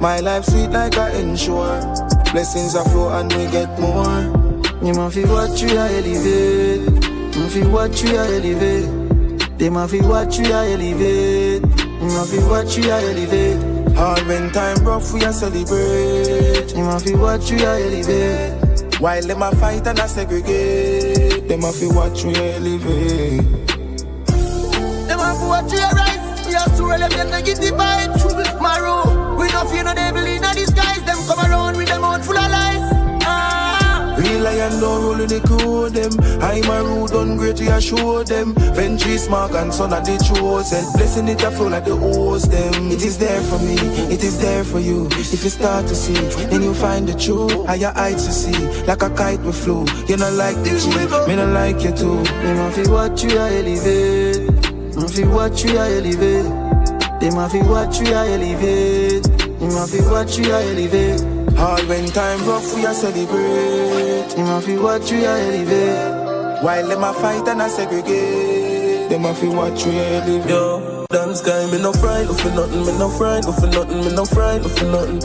My life sweet like a ensure. Blessings are flow and we get more. You must feel what you are elevate. You feel what you are elevate. They must feel what you are elevate. You must feel what you are elevate. All when time rough we a celebrate. You must feel what you are elevate. While them a fight and a segregate. Them a feel what you elevate. Them a feel what you are rise. We are so relevant negative vibes. Maroon, we don't fear no devil in a disguise. Them come around with them out full of lies. Real lion don't roll in the crew them. I'm a rude on great we a show them. Ventry smart and son of the chosen. Blessing it a flow like the hose them. It is there for me, it is there for you. If you start to see, then you find the truth. Higher heights to see, like a kite we flew. You not like the G, me not like you too. They must feel what you are elevate. They feel what you are elevate. They must feel what you are elevate. They must feel what you are elevate. All when time rough we a celebrate. They must feel what you are elevate. While them a fight and a segregate. Them a feel what you elevate. Yo, dance guy, me no frightened for nothing. Me no frightened for nothing. Me no frightened for nothing.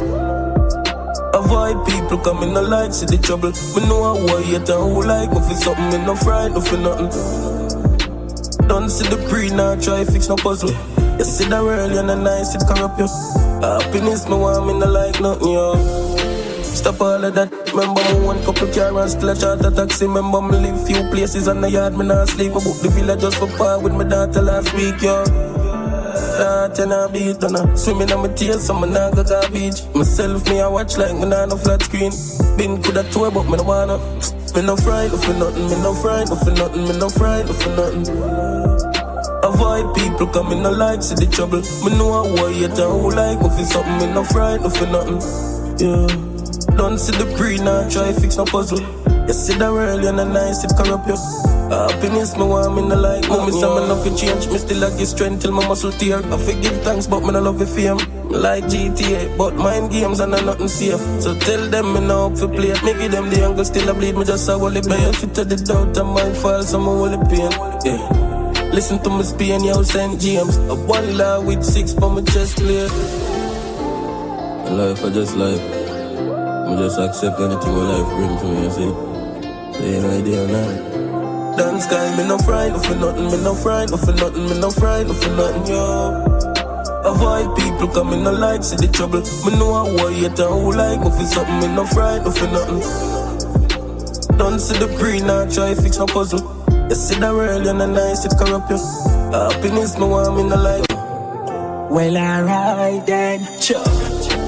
Avoid people coming no like see the trouble. Me know how I hate and who like me for something. Me no frightened for nothing. Don't see the pre now try fix no puzzle. You see the world and the nice it corrupt you. Happiness me want me no like nothing yo. stop all of that. Remember me one couple car and still a charter taxi. Remember me live few places on the yard, me not sleep. I book the villa just for par with my daughter last week, yo. Ten a beat on her. Swimming on my tail, so me nah go garbage. Myself, me I watch like me nah no flat screen. Been coulda tour, but me no wanna. Me no frightened for nothing, me no frightened for nothing, me no frightened for nothing. Avoid people coming no like see the trouble. Me know I want you to who like me for something, me no frightened for nothing. Yeah, don't see the pre now try fix no puzzle. You see the world and the nice it corrupt you. Happiness me want me no like. Me say me nothing change, me still a give strength till my muscle tear. I forgive thanks but me no love the fame. Me like GTA but mind games and I nothing safe. So tell them me no up for play. Me give them the angle still a bleed. Me just a hold it back. Fit to the doubt and my fall so me hold the pain. Yeah. Listen to me Spain, yo, St. James. A one law with 6 for my chest plate. Life, I just life. I just accept anything what life brings to me, you see. Ain't no idea now. Dance guy, me no frightened for nothing, me no frightened for nothing, me no frightened for nothing, yo. Avoid people coming no like, see the trouble. Me know I want you to who like me for something, me no frightened for nothing. Don't see the pre now, try fix no puzzle. You see the world and the nice it corrupt you. Happiness me want me no like. Well, alright then, sure.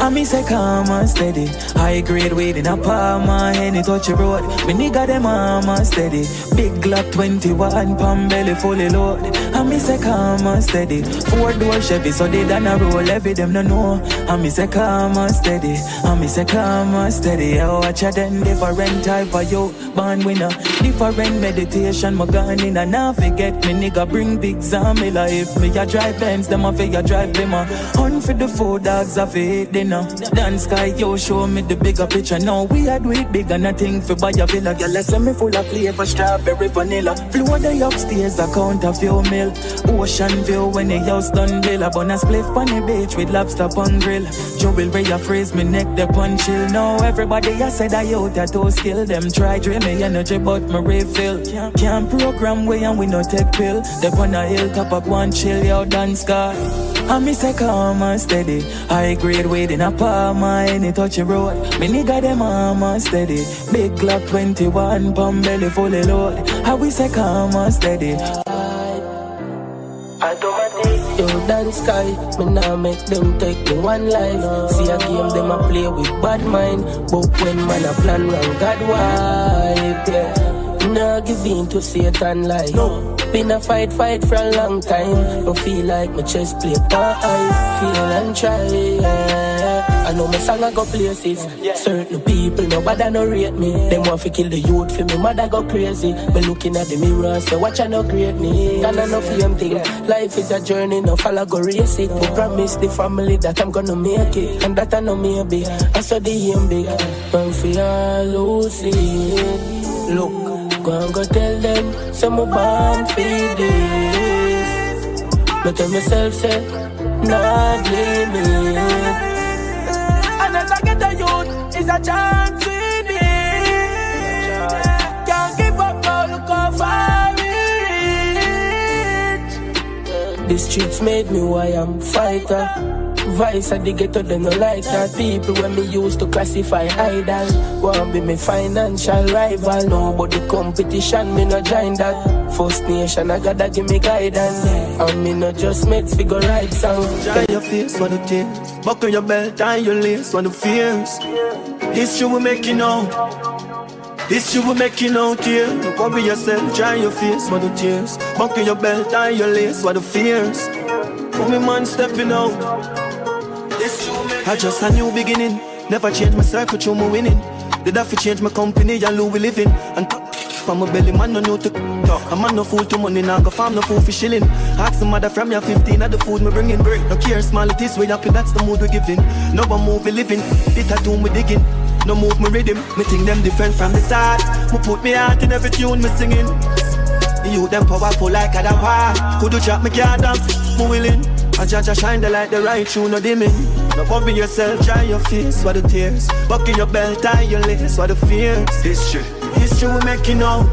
I miss a calm and steady. High grade weed in a palm and any touch a road. Me nigga them arm and steady. Big Glock 21, palm belly fully load. I miss a calm and steady. 4-door Chevy so they done a roll. Every them no know. I miss a calm and steady. I miss a calm and steady. I watch a them different type of you. Born winner, different meditation. My gun in and now forget me nigga bring big zombie life. Me a drive Benz, them a figure drive Bimmer. Hunt for the food dogs a feed dinner. Dance guy, yo, show me the bigger picture. Now we a do it big and I think for buy a villa. Girl, I send me full of flavor, strawberry, vanilla. Floor the upstairs, I count a few mil. Ocean view when the house done bill. A bun a spliff on the beach with lobster on grill. Jewelry a freeze me neck the punch chill. Now everybody I said I out a toe skill. Them try drain me energy but me refill. Can't program way and we no take pill. They on a hilltop up one chill, yo, dance guy. I miss a calm and steady. High grade weed in a palm and any touch a road. Me nigga them arm and steady. Big Glock 21, palm belly fully load. I wish a calm and steady. Automatic, yo, dance guy. Me nah make them take me one life. See a game them a play with bad mind. But when man a plan wrong, God wipe, yeah. Nah give in to Satan like no. Been a fight for a long time. Don't feel like my chest play eyes. Feel and try, yeah. I know my song I go places. Certain people, nobody no rate me. Them want to kill the youth for me, mother go crazy. But looking at the mirror and say, watch I no greatness. And I no fame thing. Life is a journey, no fall I go race it. But promise the family that I'm gonna make it. And that I know maybe, I saw the aim big. And for all lose it. Look, go and go tell them, some born for this. But tell myself, say, not limit. And as I get a youth, it's a chance with me. Can't give up now, look how far it. The streets made me who I am, fighter. Vice at the ghetto, they no like that. People when me used to classify idol want be me financial rival. Nobody competition, me no join that. First nation, I gotta give me guidance. And me no just mates figure right sound. Tie your face for the tears. Buckle your belt, tie your lace for the fears. History will make you know. History will make you know, tear. Cover yourself, dry your face for the tears. Buckle your belt, tie your lace for the fears. Put me man stepping out. I just a new beginning. Never change my circle, through my winning. Did I fi change my company, and Lou we living. And from my belly, man no new to talk. A man no fool to money, now go farm no fool for shilling. Ask some mother from your 15 of the food me bringing. No care, small it is, way happy, that's the mood we giving. No one move we living, the tattoo me digging. No move me rhythm, me think them different from the start. Me put me heart in every tune me singing. You them powerful like a war. Could you drop me card and me willing. I judge shine the light, the right tune no dimming. No bumping yourself, dry your face for the tears. Buckle your belt, tie your lace for the fears. History will make you know.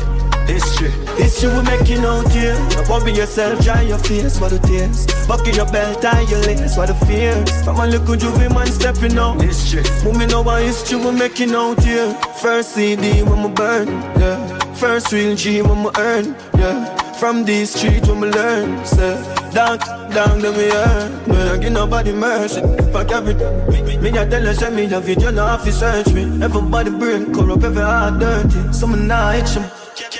History we making out here. Worry yourself, dry your face for the tears. Buckle your belt, tie your lace for the fears. From a little juvie man stepping out. History, moving over history we making out here. First CD when we burn, yeah. First real G when we earn, yeah. From these streets when we learn, say, down, then we earn. Me I give nobody mercy. Fuck everything. Me I tell you, send me a video, now have to search me. Everybody brain corrupt, every heart dirty. Some night, some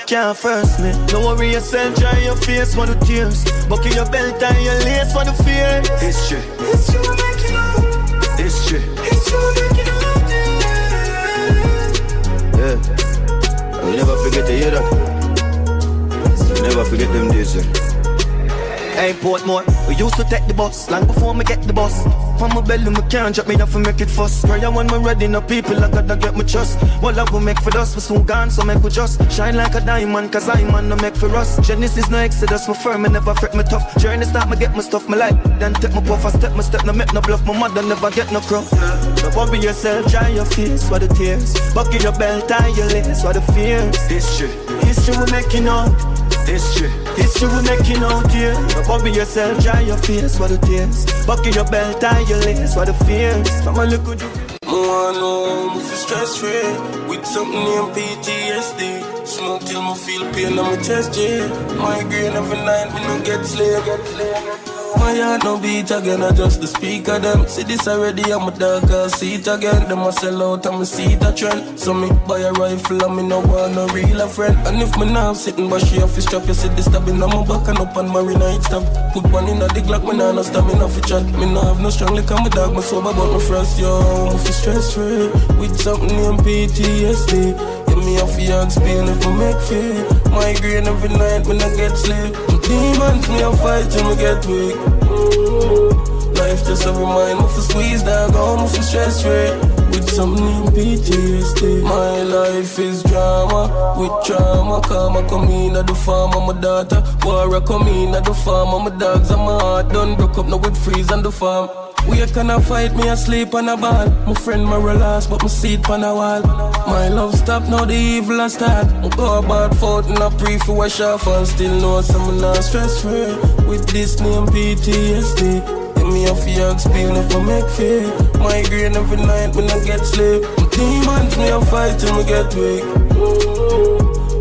can't first me. Don't worry yourself, dry your face for the tears. Buckle your belt and your lace for the fears. History we making out. History we making out. Yeah, I'll never forget to hear that. Never forget them days. Hey Portmore, we used to take the bus long before me get the bus. On my belly, me can't drop me off and make it fuss. Prayer when me ready, no people I gotta get my trust. What I will make for us, we soon gone, so make we just shine like a diamond, cause I'm on no make for us. Genesis no exodus, my firm, me never fret me tough. Journey start, me get my stuff, me like. Then take my puff, I step, no make no bluff. My mother never get no cross. Don't worry yourself, dry your face for the tears. Buckle your belt, tie your lace for the fears. History we making out. History we making out here. Don't worry yourself, dry your face for the tears. Buckle your belt, tie your lace for the fears. From a little I know I'm stress free with something named PTSD. Smoke till me feel pain on my chest, yeah. Migraine every night, me no get sleep. My heart no beat again, I just the speaker them. See this already, I'm a dog, I'll see it again. Them a sell out, I'm a see the trend. So me buy a rifle and me no want no real a friend. And if me now sitting but she off his strap, you see the stabbing on my back and up on my night stab. Put one in a the Glock, me nah no stamina for chat. Me nah have no strong liquor, my dog, me sober but my frost, yo. I'm stress free with something named PTSD. Yeah, me off the ox pain if I make fear. Migraine every night when I get sleep. Demons me a fight till me get weak. Life just a remind me for squeeze down, go me for stress free with something in PTSD. My life is drama with trauma. Karma come in at the farm of my daughter. War come in at the farm of my dogs and my heart done broke up now with freeze on the farm. We can't fight me asleep on a ball. My friend my relax but my seat on a wall. My love stop now the evil I start. I go about fault and I pray for wash off and still know some not stress free with this name PTSD. Get me off the ox pain if I make fear. Migraine every night when I get sleep. Demons me a fight till me get weak.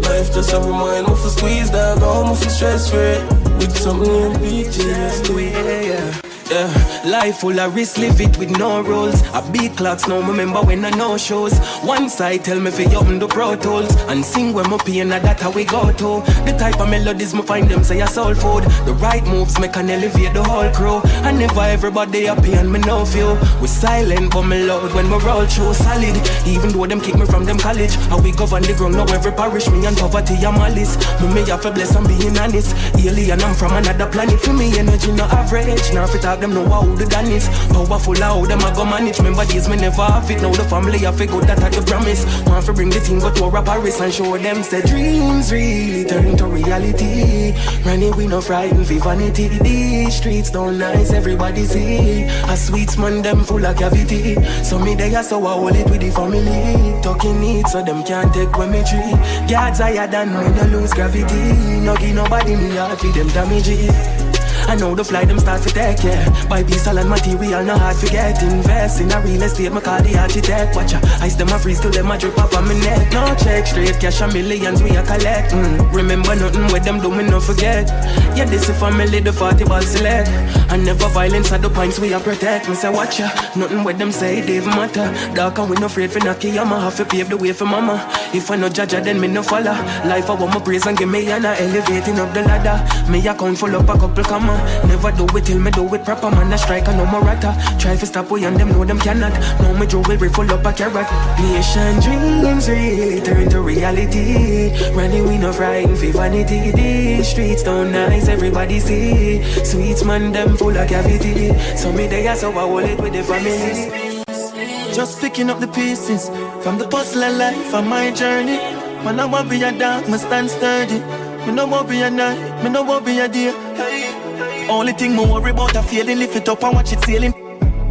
Life just a remind me for squeeze that go me for stress free with something in PTSD. Yeah, life full of risk, live it with no rules. I beat clocks now, remember when I no shows. One side tell me fi open the Pro Tools and sing when my pain, and that how we go to. The type of melodies me find them say a soul food. The right moves make an elevate the whole crew. And never everybody happy and me no feel. We silent but me loud when we roll through solid. Even though them kick me from them college, how we govern the ground now every parish. Me and poverty and malice. Me have to bless and being honest. Alien I'm from another planet. For me energy no average. Now if it them know how the gun is. Powerful how them I go manage. Remember days me never have it. Now the family have to go that at the promise. Want to bring the team go to a Paris and show them say dreams really turn to reality. Running we no frightened for vanity. These streets don't nice, everybody see. A sweet man them full of cavity. So me they are so I hold it with the family. Talking need so them can't take when me tree. Guards higher than when you lose gravity. No give nobody me hard for them damage it. I know the fly them start to take, yeah. Buy piece and material, no hard to get. Invest in a real estate, my call the architect. Watch ya, ice them a freeze till them a drip off on my neck. No check, straight cash a millions we a collect. Remember nothing with them do me no forget. Yeah, this is family, the 40 ball select. And never violence at the points we a protect. Me say watch ya, nothing with them say it even matter. Dark and we no afraid for knocky, I'ma have to pave the way for mama. If I no judge her, then me no follow. Life I want my praise and give me an elevating up the ladder. Me account full up a couple comma. Never do it till me do it proper. Man a strike and no more ratter. Try to stop we and them know them cannot. Now me jewelry full up a carrot. Nation dreams really turn to reality. Running we no frightened for vanity. These streets don't nice, everybody see. Sweets man them full of cavity. So me they are so I hold it with the family. Just picking up the pieces from the puzzle of life on my journey. Man I won't be a dog, me stand sturdy. Me no won't be a night, me no won't be a day. Only thing me worry about a feeling, lift it up and watch it sailing.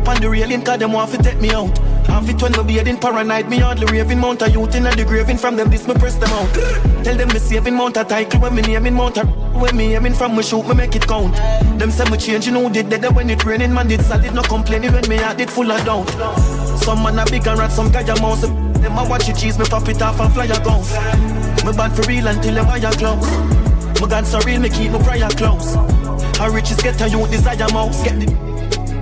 On the railing, cause them want to take me out. Half it when me bearding paranoid, me hardly raving. Mount a youth in the graving from them, this me press them out. Tell them me saving mount a title when me naming mount a. When me aiming from me shoot, me make it count. Them say me change, you know, did that when it raining, man did solid, no complaining when me heart it full of doubt. Some man a big and rat, some guy a mouse. Them a watch it cheese, me pop it off and fly a guns. Me bad for real until them wire close. My God so real, me keep my prayer close. How riches get a youth desire mouse. Get the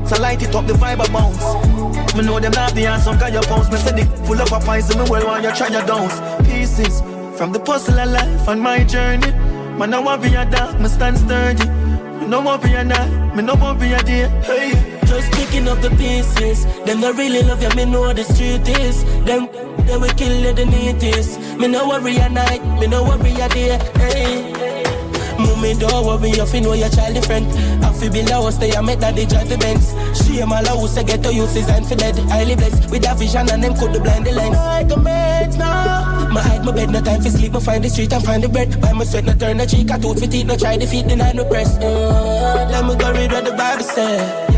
so light it up, the vibe a bounce. Me know them not the answer, some guy your pounds. Me say they full up of pies in me well while you try your downs. Pieces from the puzzle of life on my journey. Man, I want be a dog, me stand sturdy. Me no want be a night, me no want be a day. Hey. Just picking up the pieces. Them not really love you, me know the street is. Them, they will kill you, the neatest. Me no worry a night, me no worry a day. Hey. Mommy don't worry, you fi know your child different. I fi build a house, they make that they drive the Benz. Shame all house, I get to use design for dead. Highly blessed with a vision and them could blind the lens. Like a mate now. My hide my bed, no time for sleep. Me find the street and find the bread. Buy my sweat, no turn the cheek. I tooth for teeth, no try defeat, deny no press. Let me go read what the Bible said.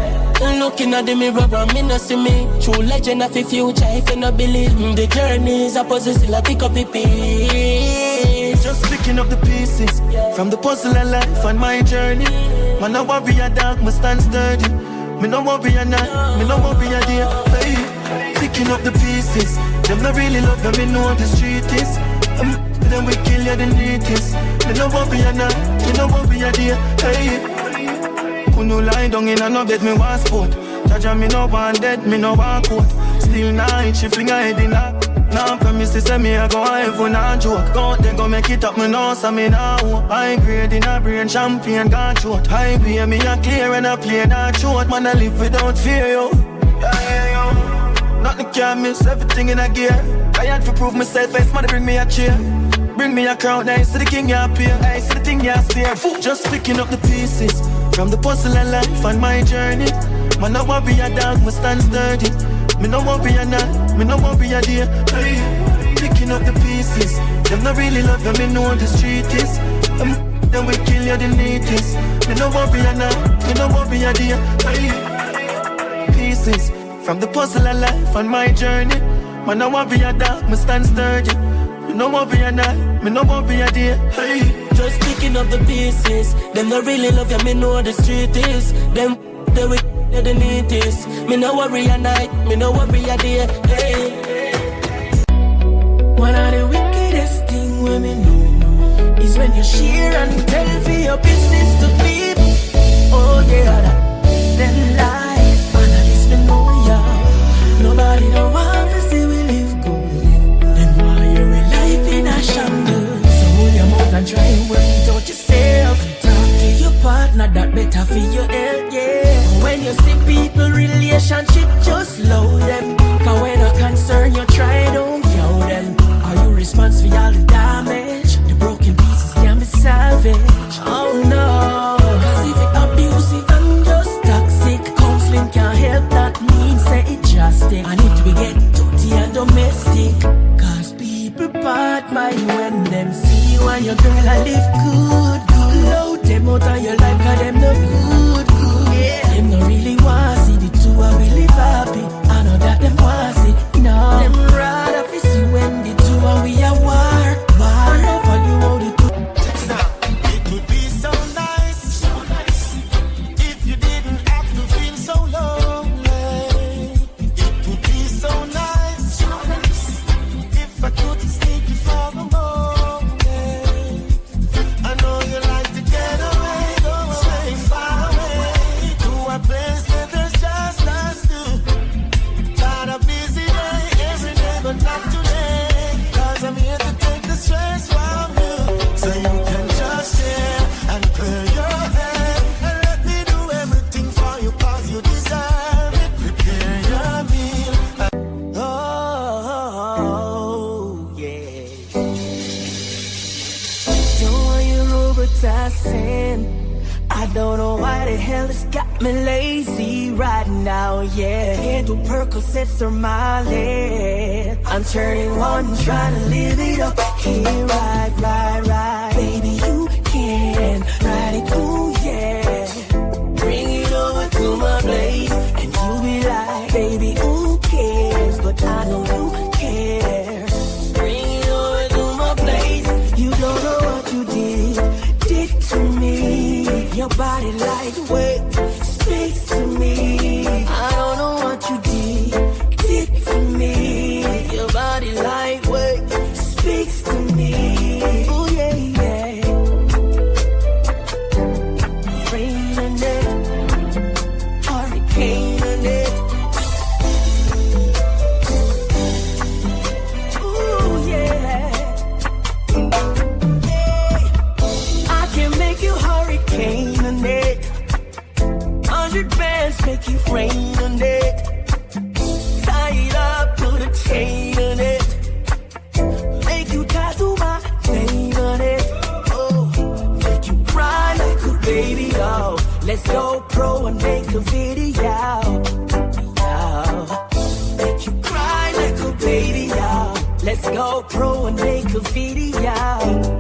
Looking at the mirror, but me no see me. True legend of the future, if you no believe. The journey is a puzzle, still I pick up the piece. Just picking up the pieces from the puzzle of life on my journey. Man, no want be a dog, me stand sturdy. Me no want be a night, me no want be a day. Hey, picking up the pieces. Them not really love them, me know the street is. Then we kill you the neatest. Me no want be a night, me no want be a day. Hey. No lie down in a no bed, me want sport. Jaja me no want dead, me no want court. Still night, she fling her head in her. Now promise say me I go heaven and joke. Go out there go make it up, me know so me now. High grade in a brain, champion gone short. High pay me a clear and a play not short. Man I live without fear, yo. Yeah, yo. Nothing can miss, everything in a gear. I had to prove myself, I somebody bring me a chair. Bring me a crown, I see the king you appear. I see the thing you steer. Just picking up the pieces from the puzzle of life on my journey. Man, no want be a dog, me stand sturdy. Me no want be a night, me no want be a day. Hey, picking up the pieces. Them not really love you, me know the street is. Then we kill you the neatest. Me no want be a night, me no want be a day. Hey, pieces from the puzzle of life on my journey. Man, no want be a dog, me stand sturdy. Me no want be a night, me no want be a day. Hey. Just picking up the pieces. Them not really love you, me know the street is. Them, they will kill the neatest. Me no worry a night, me no worry a day. Hey. One of the wickedest thing women know is when you share and tell for your business to people. Oh yeah, then lie. And at least me know ya. Nobody don't want to see we live good. Then why you're a life in a shambles? And try and work it out yourself. Talk to your partner, that better for your health, yeah. When you see people relationship, just slow them. Cause when a concern you try, don't kill them. Are you responsible for all the damage? The broken pieces can be salvaged. Oh no. Cause if it's abusive and just toxic, counseling can't help, that means say it drastic. And if we get dirty and domestic, cause people part mind when them see you and your girl I live good, good. Load them out of your life cause them no good, good. Yeah. Them no really want to see the two of we live happy. I know that them want to see, no. Them rather fi see when the two of we are war. War no value how the two. It would be so nice, if you didn't have to feel so lonely. It would be so nice, if I could sneak you for a moment. I know you like to get away, go away, far away, to a place where there's just us two. Got a busy day, every day, but not today. Cause I'm here to take the stress from you, so you can just share and clear your head. And let me do everything for you, cause you deserve it. Prepare your meal. Oh, yeah. Don't want you robotising. I don't know why the hell it's got me lazy right now, yeah. Can't do Percocets or Molly. I'm turning one, trying to live it up. Here, right. Baby, you can ride it cool, yeah. Bring it over to my place, and you be like, baby, who cares? But Your body lightweight speaks to me. I don't know what you did to me. Your body lightweight speaks to me. Oh yeah, yeah. Rain in it, hurricane in it. Ooh yeah. I can make you hurricane in it. 100 bands make you rain on it. Tie it up, put a chain on it. Make you tattoo my name on it. Oh, make you cry like a baby, oh. Let's go pro and make a video. Oh, make you cry like a baby, oh. Let's go pro and make a video.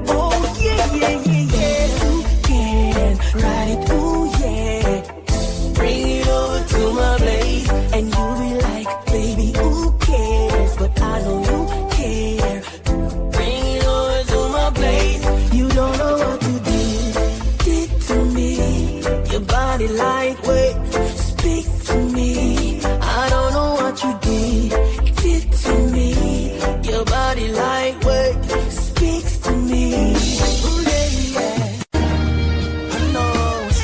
Oh yeah, yeah, yeah, yeah. You can ride it, ooh yeah. Bring it over to my place, and you'll be like, baby, who cares? But I know you care. Bring it over to my place. You don't know what you did to me. Your body lightweight, speak to me. I don't know what you did to me. Your body lightweight, speaks to me. Ooh, yeah, yeah. I know it's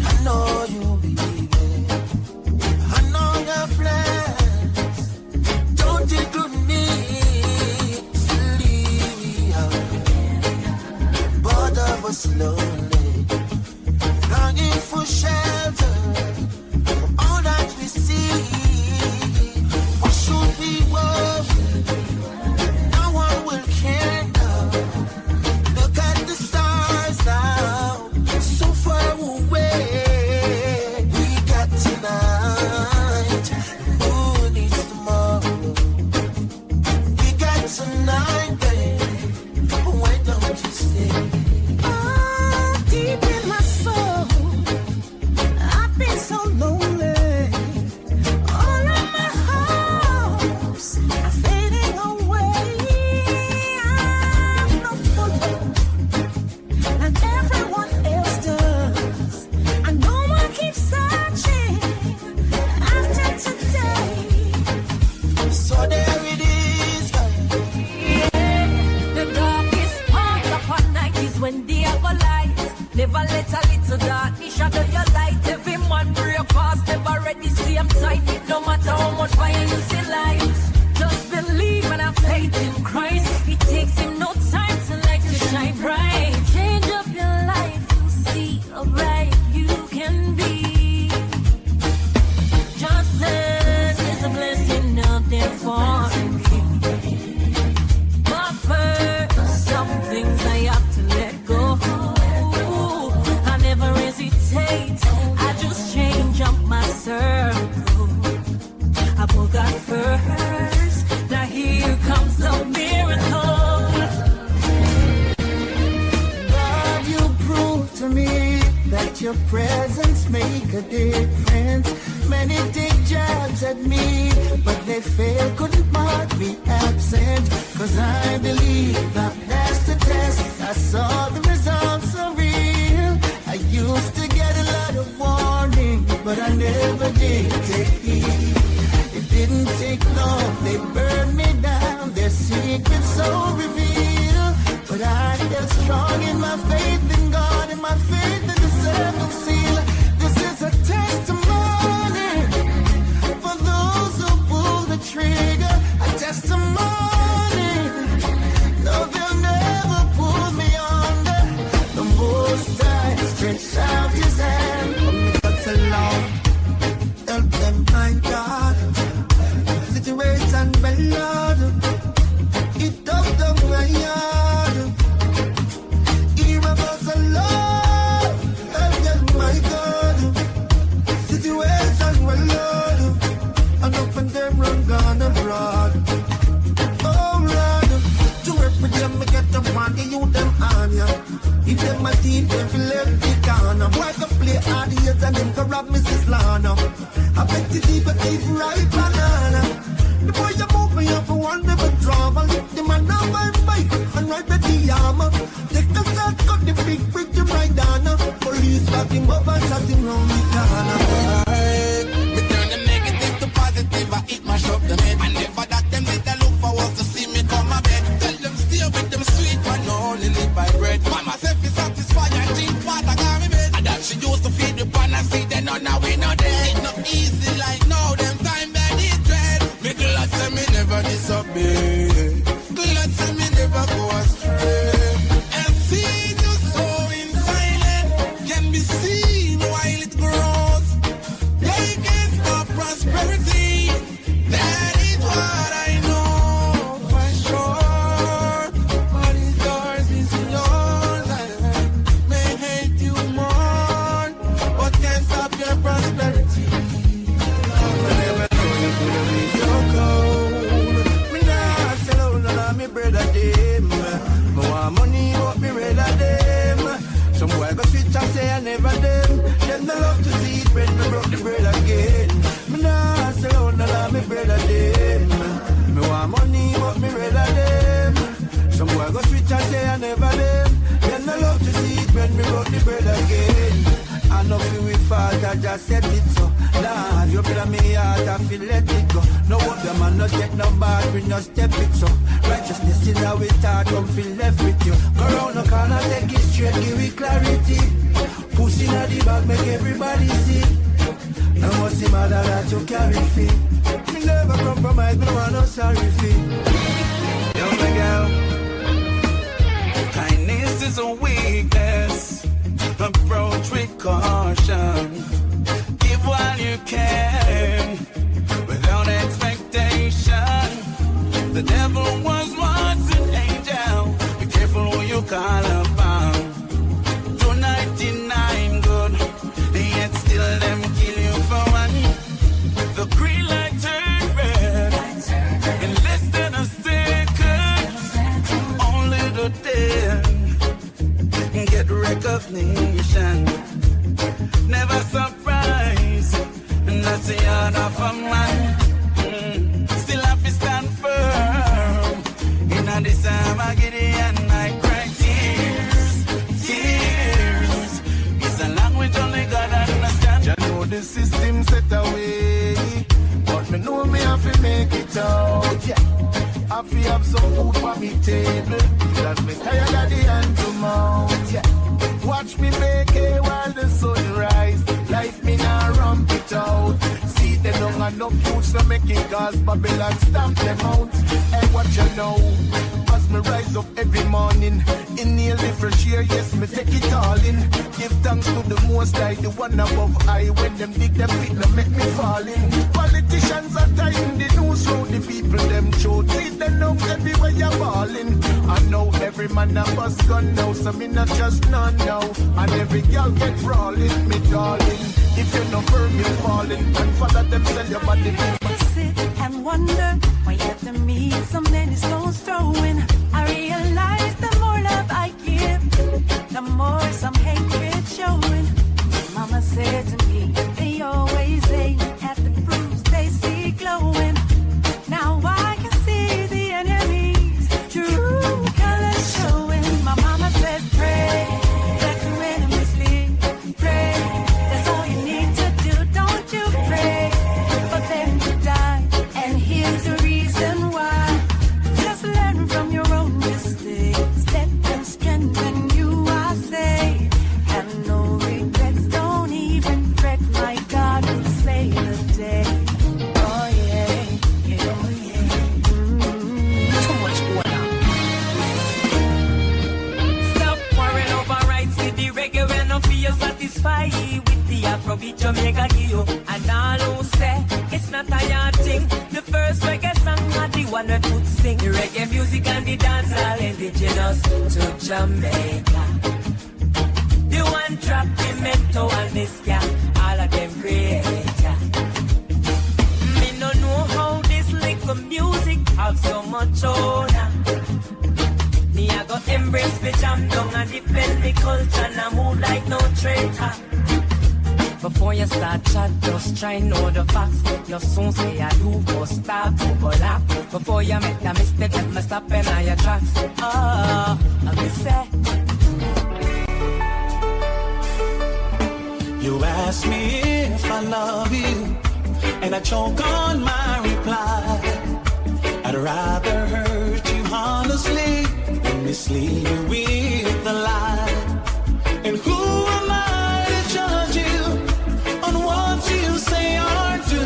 I know you believe it. I know your plans don't include me. Sleep out. Both of us lonely, longing for shelter from all that we see. What should we worry? No one will care now. Look at the stars now, so far away. We got tonight, who needs tomorrow? We got tonight, babe. Why don't you stay? Oh, deep in my soul, I've been so lonely. All of my hopes are fading away. I'm no fool, and everyone else does. I know I keep searching after today. So there it is, the darkest part of our night is when they have a light. Never let a little darkness shadow your light. Every man break fast, never ready, same tight. No matter how much fire you see light. Just believe and have faith in Christ. It takes him no time to let you shine bright. Change up your life, you see how bright you can be. Johnson is a blessing out there for me. But first, some things I have to let go. I never hesitate, I just change up my circle. I put God first, now here comes the miracle. God, you prove to me that your presence make a difference. Many take jabs at me, but they fail, couldn't mark me absent. Cause I believe I passed the test, I saw the results are real. I used to get a lot of warning, but I never did take heed. It didn't take long, they burned me down, their secrets so revealed. But I held strong in my faith in God, and my faith in the seven seal. This is a testimony for those who pull the trigger. A testimony, no, they'll never pull me under. The Most High stretched out his hand for me, but so long. Help them, my God. Situation well, Lord. It don't my yard. Hear about the Lord. Help them, my God. Situation well, Lord. And up and them run gone abroad. much I say I never learn. Then I love to see it when we got the bread again. I know feel we fault, I just said it so. Lord, you play me heart, I feel let it go. No wonder man not get no bad, we no step it so. Righteousness in our thought, don't feel left with you. Go round the corner, take it straight, give it clarity. Pussy in the bag, make everybody see. No must see matter that you carry feet. Me never compromise, me no want no sorry fee. Young girl, kindness is a weakness. Approach with caution. Give while you can, without expectation. The devil was once an angel. Be careful who you call upon. Do 99 good, yet still them kill you for one. The green light turned red in less than a second. Only the dead get recognition. Never surprise, and that's the art of a man. Still have to stand firm. In a this time I get it and I cry tears, tears. It's a language only God understands. I know the system set away, but me know me have to make it out. Yeah. I feel have some food for me table, cause me tired of the hand to mouth. Yeah. Watch me make it while the sun rise. Life me now ramp it out. See them don't have no fruits to make it, cause Babylon stamp them out. And what you know, as me rise up every morning, inhale the fresh air, yes me take it all in. Give thanks to the Most High, the one above I. When them dig them feet, them make me fall in. Politicians are tying the news round the people them choke. See them know everywhere you're balling. I know every man a bus gun now, so me not just none now. And every girl get rolling, me darling. If you're not firm, you're falling. And father them sell your body. To sit and wonder why after me so many stones throwing. I realize the more love I give, the more some hatred showing. Mama said to me, they always aim at the fruits they see glowing. Now I can see the enemy's true colors showing. My mama said, pray that your enemies leave. Pray, that's all you need to do. Don't you pray for them to die. And here's the reason why. Just learn from your own mistakes. Let them strengthen you, I say. Have no regrets, don't even fret. My God will save the day. Oh yeah, yeah, oh yeah. Too much going on. Stop worrying over rights with the reggae when no feel satisfied with the Afrobeat Jamaica give you. And all who say it's not a yard thing. The first reggae song are the one that would sing. The reggae music and the dancehall indigenous to Jamaica. The one drop the mento and this guy, all of them great. Me no know how this little music have so much honor. Me I go embrace the jam down and defend the culture and I move like no traitor. Before you start chat, just try know the facts. You soon say I do go start to go laugh. Before you make the mistake, let me stop in all your tracks. Oh, I'll be sad. You ask me if I love you, and I choke on my reply. I'd rather hurt you honestly than mislead you with a lie. And who am I to judge you on what you say or do?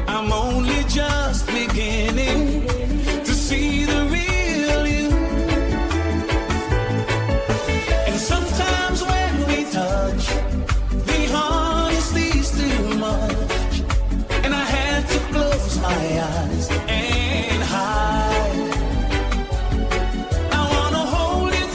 I'm only just beginning to see the real you. And sometimes when we touch, honesty's too much, and I had to close my eyes and hide. I wanna hold you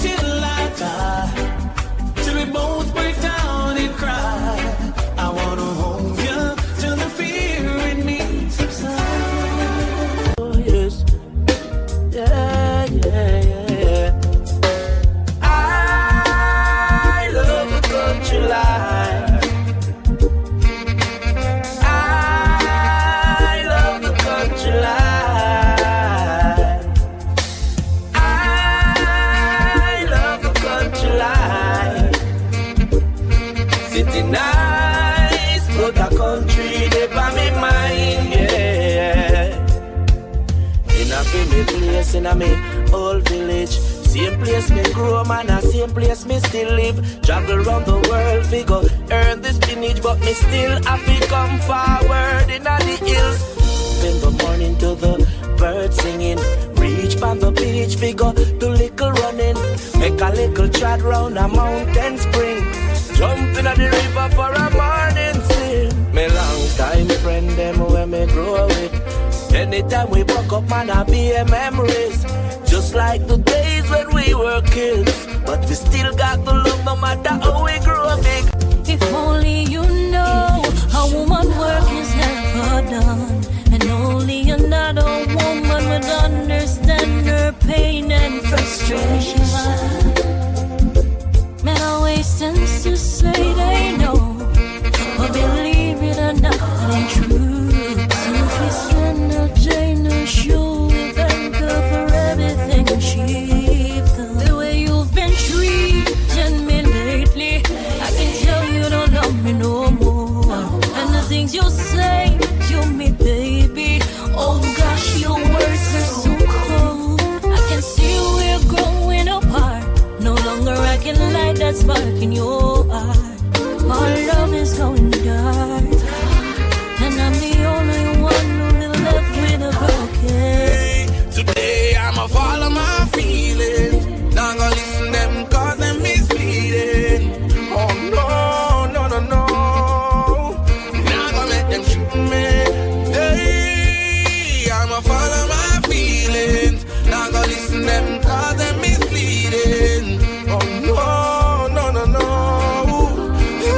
place in a me old village. Same place me grow, man, and same place me still live. Travel around the world, figure earn the spinach, but me still happy come forward in the hills. In the morning to the birds singing, reach by the beach, figure do little running, make a little chat round a mountain spring, jump in the river for a morning swim. Me long time friend them when me grow with. Anytime we woke up, man, I be a memories. Just like the days when we were kids, but we still got the love no matter how we grow big. If only you know a woman work is never done, and only another woman would understand her pain and frustration. Men are wasting to say they know, but believe it or not, it ain't true. So if we spend a day in the show, we thank her for everything she's done. The way you've been treating me lately, I can tell you don't love me no more. And the things you say to me, baby, oh gosh, your words are so cold. I can see we're growing apart. No longer I can light that spark in your heart. Our love is going dark, and I'm the only one who will left with a broken. Today I'ma follow my feelings. Not gonna listen them cause them misleading. Oh no, no, no, no. Not gonna let them shoot me. Hey, I'ma follow my feelings. Not gonna listen them cause them misleading. Oh no, no, no, no.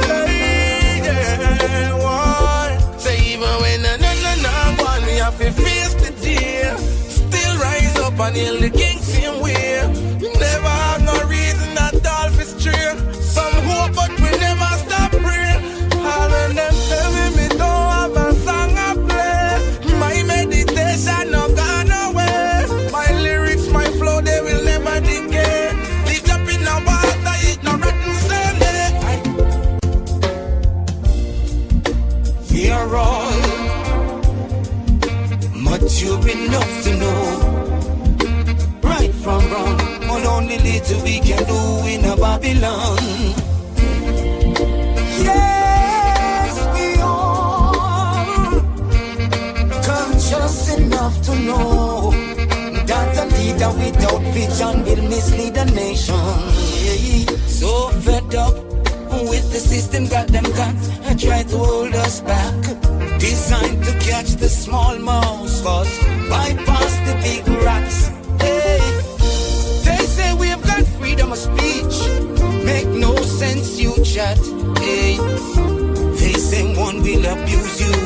Hey, yeah, why? Say even when no, one, we have to face the day. Still rise up and hail the king same way. We never have no reason at all for stray. Some hope but we never stop praying. All of them tell me don't have a song I play. My meditation no gone away. My lyrics, my flow, they will never decay. Live up in the water, eat no rotten Sunday. We are all mature enough to know right from wrong, but only little we can do in a Babylon. Yes, we are conscious enough to know that a leader without vision will mislead a nation. So fed up with the system, got them guns and try to hold us back. Designed to catch the small mouse, but bypass the big rats. Hey, they say we have got freedom of speech. Make no sense, you chat. Hey, they say one will abuse you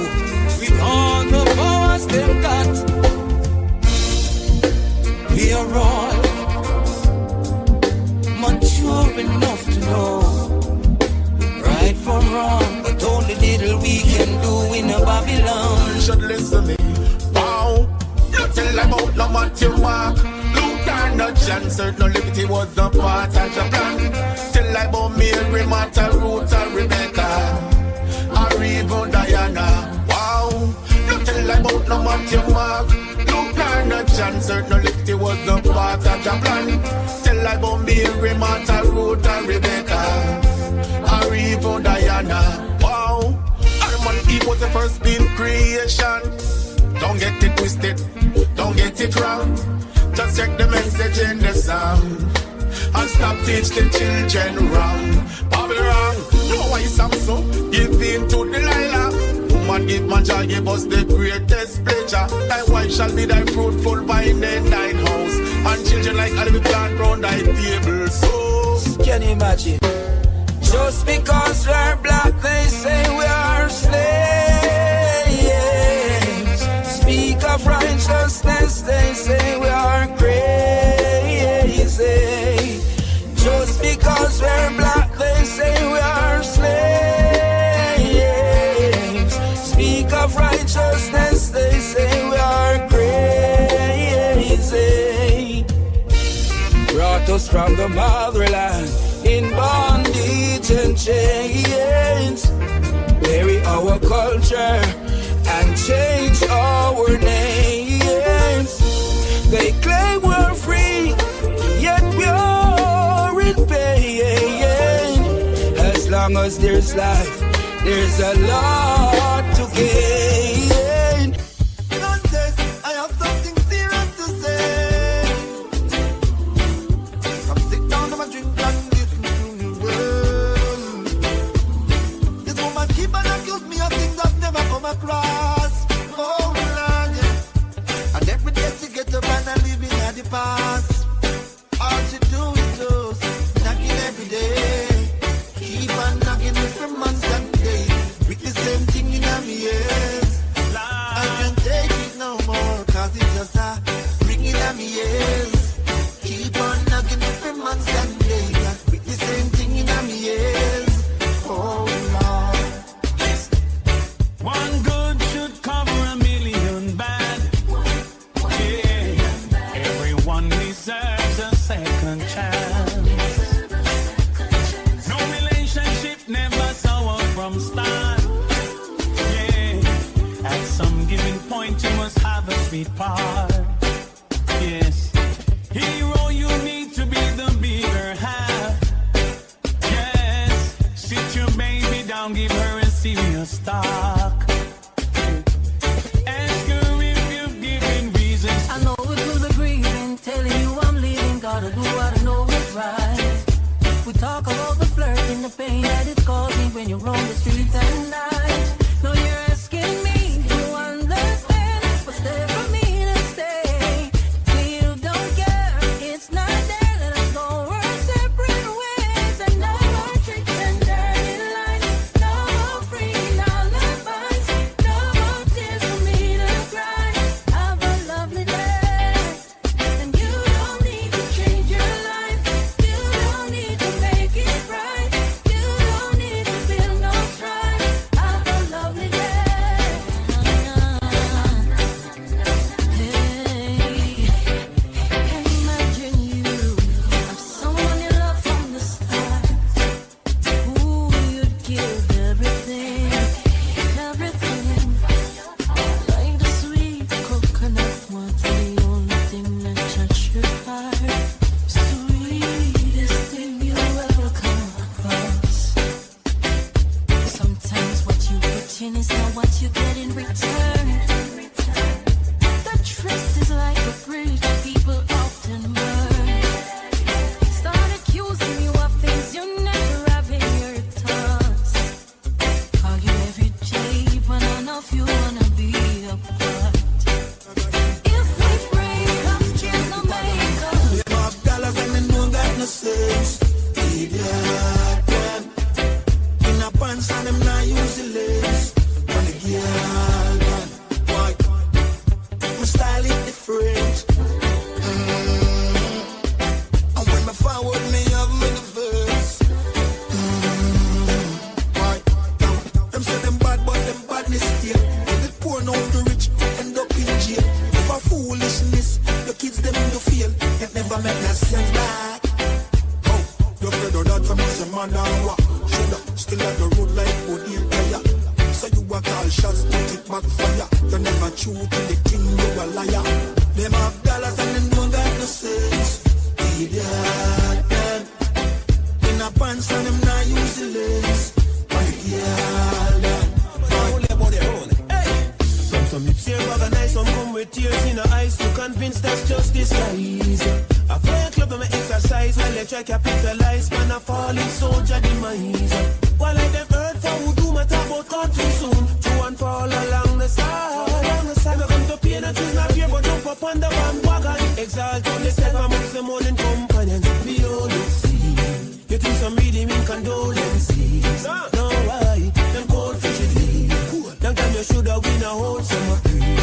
with all the powers they've got. We are all mature enough to know right from wrong, but only little we can do in a Babylon. You should listen me. Wow, you tell about no matter what. Luke and no chance, no liberty was a part of your plan. Tell about Mary, Martha, Ruth, and Rebecca, or even Diana. Wow, you tell about no matter what. Luke and no chance, no liberty was a part of your plan. Tell about Mary, Martha, Ruth, and Rebecca, or even Diana. Wow, Adam and Eve was the first being creation. Don't get it twisted, don't get it wrong. Just check the message in the song and stop teach the children wrong. Babylon, no why Samson give in to Delilah. Woman give man shall give us the greatest pleasure. Thy wife shall be thy fruitful vine in thine house, and children like olive plant round thy table. So can you imagine? Just because we're black, they say we are slaves. Speak of righteousness, they say we are crazy. Just because we're black, they say we are slaves. Speak of righteousness, they say we are crazy. Brought us from the motherland in bondage and chains. Bury our culture and change our names. They claim we're free, yet we're in pain. As long as there's life, there's a lot to gain. Contest, I have something serious to say. Come sit down to my drink and listen to me well. This woman keep on accuse me of things I've never come across. Oh, Lord, yeah. And every day she get up and I living at the past. All she do is just knocking every day. Keep on knocking it from months and days. With the same thing in my ears. I can't take it no more, cause it's just a ringing at me ears. Keep on knocking it from months and days. With the same thing in my ears. Oh Lord. One good should cover a million bad. Yeah. Everyone deserves a second chance. No relationship never sour from start. Yeah. At some given point you must have a sweet part. Yes. Hero, you need to be the bigger half. Yes. Sit your baby down, give her a serious talk. Ask her if you've given reasons. I know it through the grieving, telling you I'm leaving, gotta do what I know is right. We talk about the flirting, the pain that it's causing when you roam the streets at night. No, you're asking me to understand what's there for me to stay. You don't care, it's not there, let us go our separate ways. And no more tricks and dirty lies, no more free lullabies, no more tears for me to cry. Have a lovely day, and you don't need to change your life, you don't need to make it right, you don't need to feel no strife. Have a lovely day. Hey, imagine you have someone you love from the start, who you'd give everything, everything. Like the sweet coconut water, the only thing that touches your heart, sweetest thing you ever come across. Sometimes what you put in is not what you get in return. The trust is like a bridge people often burn. Start accusing you of things you never have in your thoughts. Call you every day, but none of you wanna be apart. If we break up, there's no makeup. Them have dollars and they don't got no sense. Idiot, them. In a pants and them not use the lace. On the girl, man. Why? My style is different. And when me forward, me have me the verse. Why? Them say them bad, but them badness still. The poor now the rich end up in jail. For foolishness, the kids them do feel. It never make no sense back. Oh, you afraid of that from your man and what? Shoulda still on the road like Woody and Kaya. So you a call shots, put it back fire. You never true to the king, you a liar. Them have dollars and them don't got no sense. Idiot, them. In a pants and them not use the lace. My girl, them. Some lips here organize, some come with tears in the eyes to convince that's just disguise. I play a club and I exercise while they try to capitalize. Man, a falling soldier demise. While I them heard for who do my talk about God too soon. True and fall along the side. I come to pain and choose not fear, but jump up on the bandwagon. Exalt on the set, I'm the morning companion. Me all you see. You think some really mean condolences. No, why? Them cold fishes leave. Long time you shoulda win a whole summer free.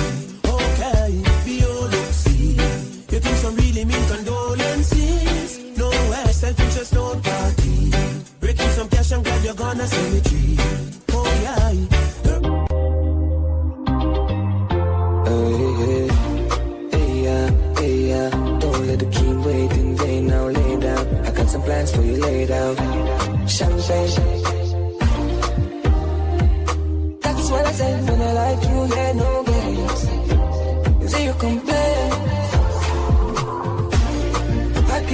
Okay, be all look see. You think some really mean condolences. No way, self-interest don't party. Breaking some cash, I'm glad you're gonna cemetery. Oh yeah. Hey, yeah. Don't let the king wait in vain. Now lay down. I got some plans for you laid out. Champagne. That's what I said when I like you, yeah, no games. See you complain.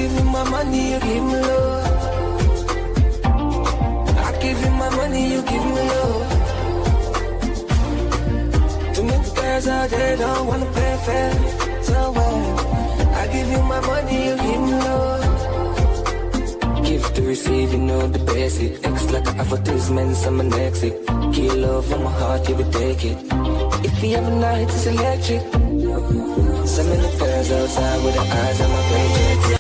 give you my money, you give me love. I give you my money, you give me love. Too many girls out there don't wanna play fair. So I give you my money, you give me love. Give to receive, you know the basic. X like an advertisement, some nexic. Kill love from my heart, you will take it. If you have a night, it's electric. So many girls outside with their eyes on my page.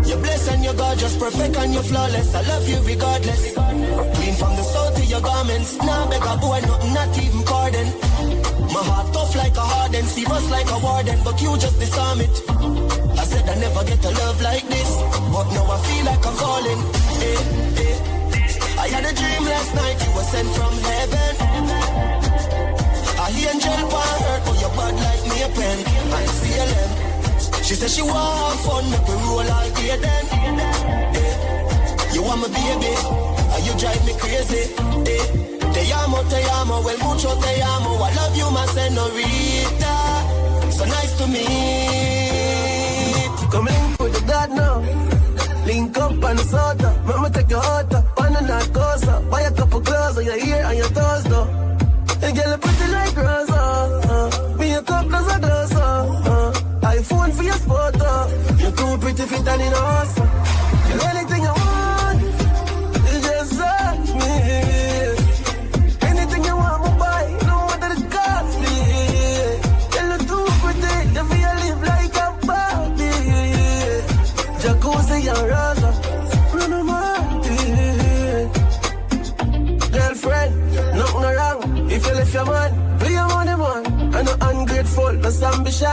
You're blessed and you're gorgeous, perfect and you're flawless. I love you regardless. Clean from the soul to your garments. Now beg a boy, nothing, not even pardon. My heart tough like a harden, serious like a warden, but you just disarm it. I said I never get a love like this, but now I feel like I'm falling. I had a dream last night, you were sent from heaven. I hear angel pan hurt, but you're bad like me a pen. I see a lamb. She said she want have fun, make we roll all day then. You want my baby, and you drive me crazy. Te amo, well mucho te amo. I love you, my senorita. So nice to meet. Come link with the God now. Link up on the soda. Mama take your heart up, banana cosa. Buy a couple gloves on your ear and your toes though. And girl, you pretty like Rosa. Me a cup does a gloss. iPhone for your photo. You're too pretty fit and in awesome.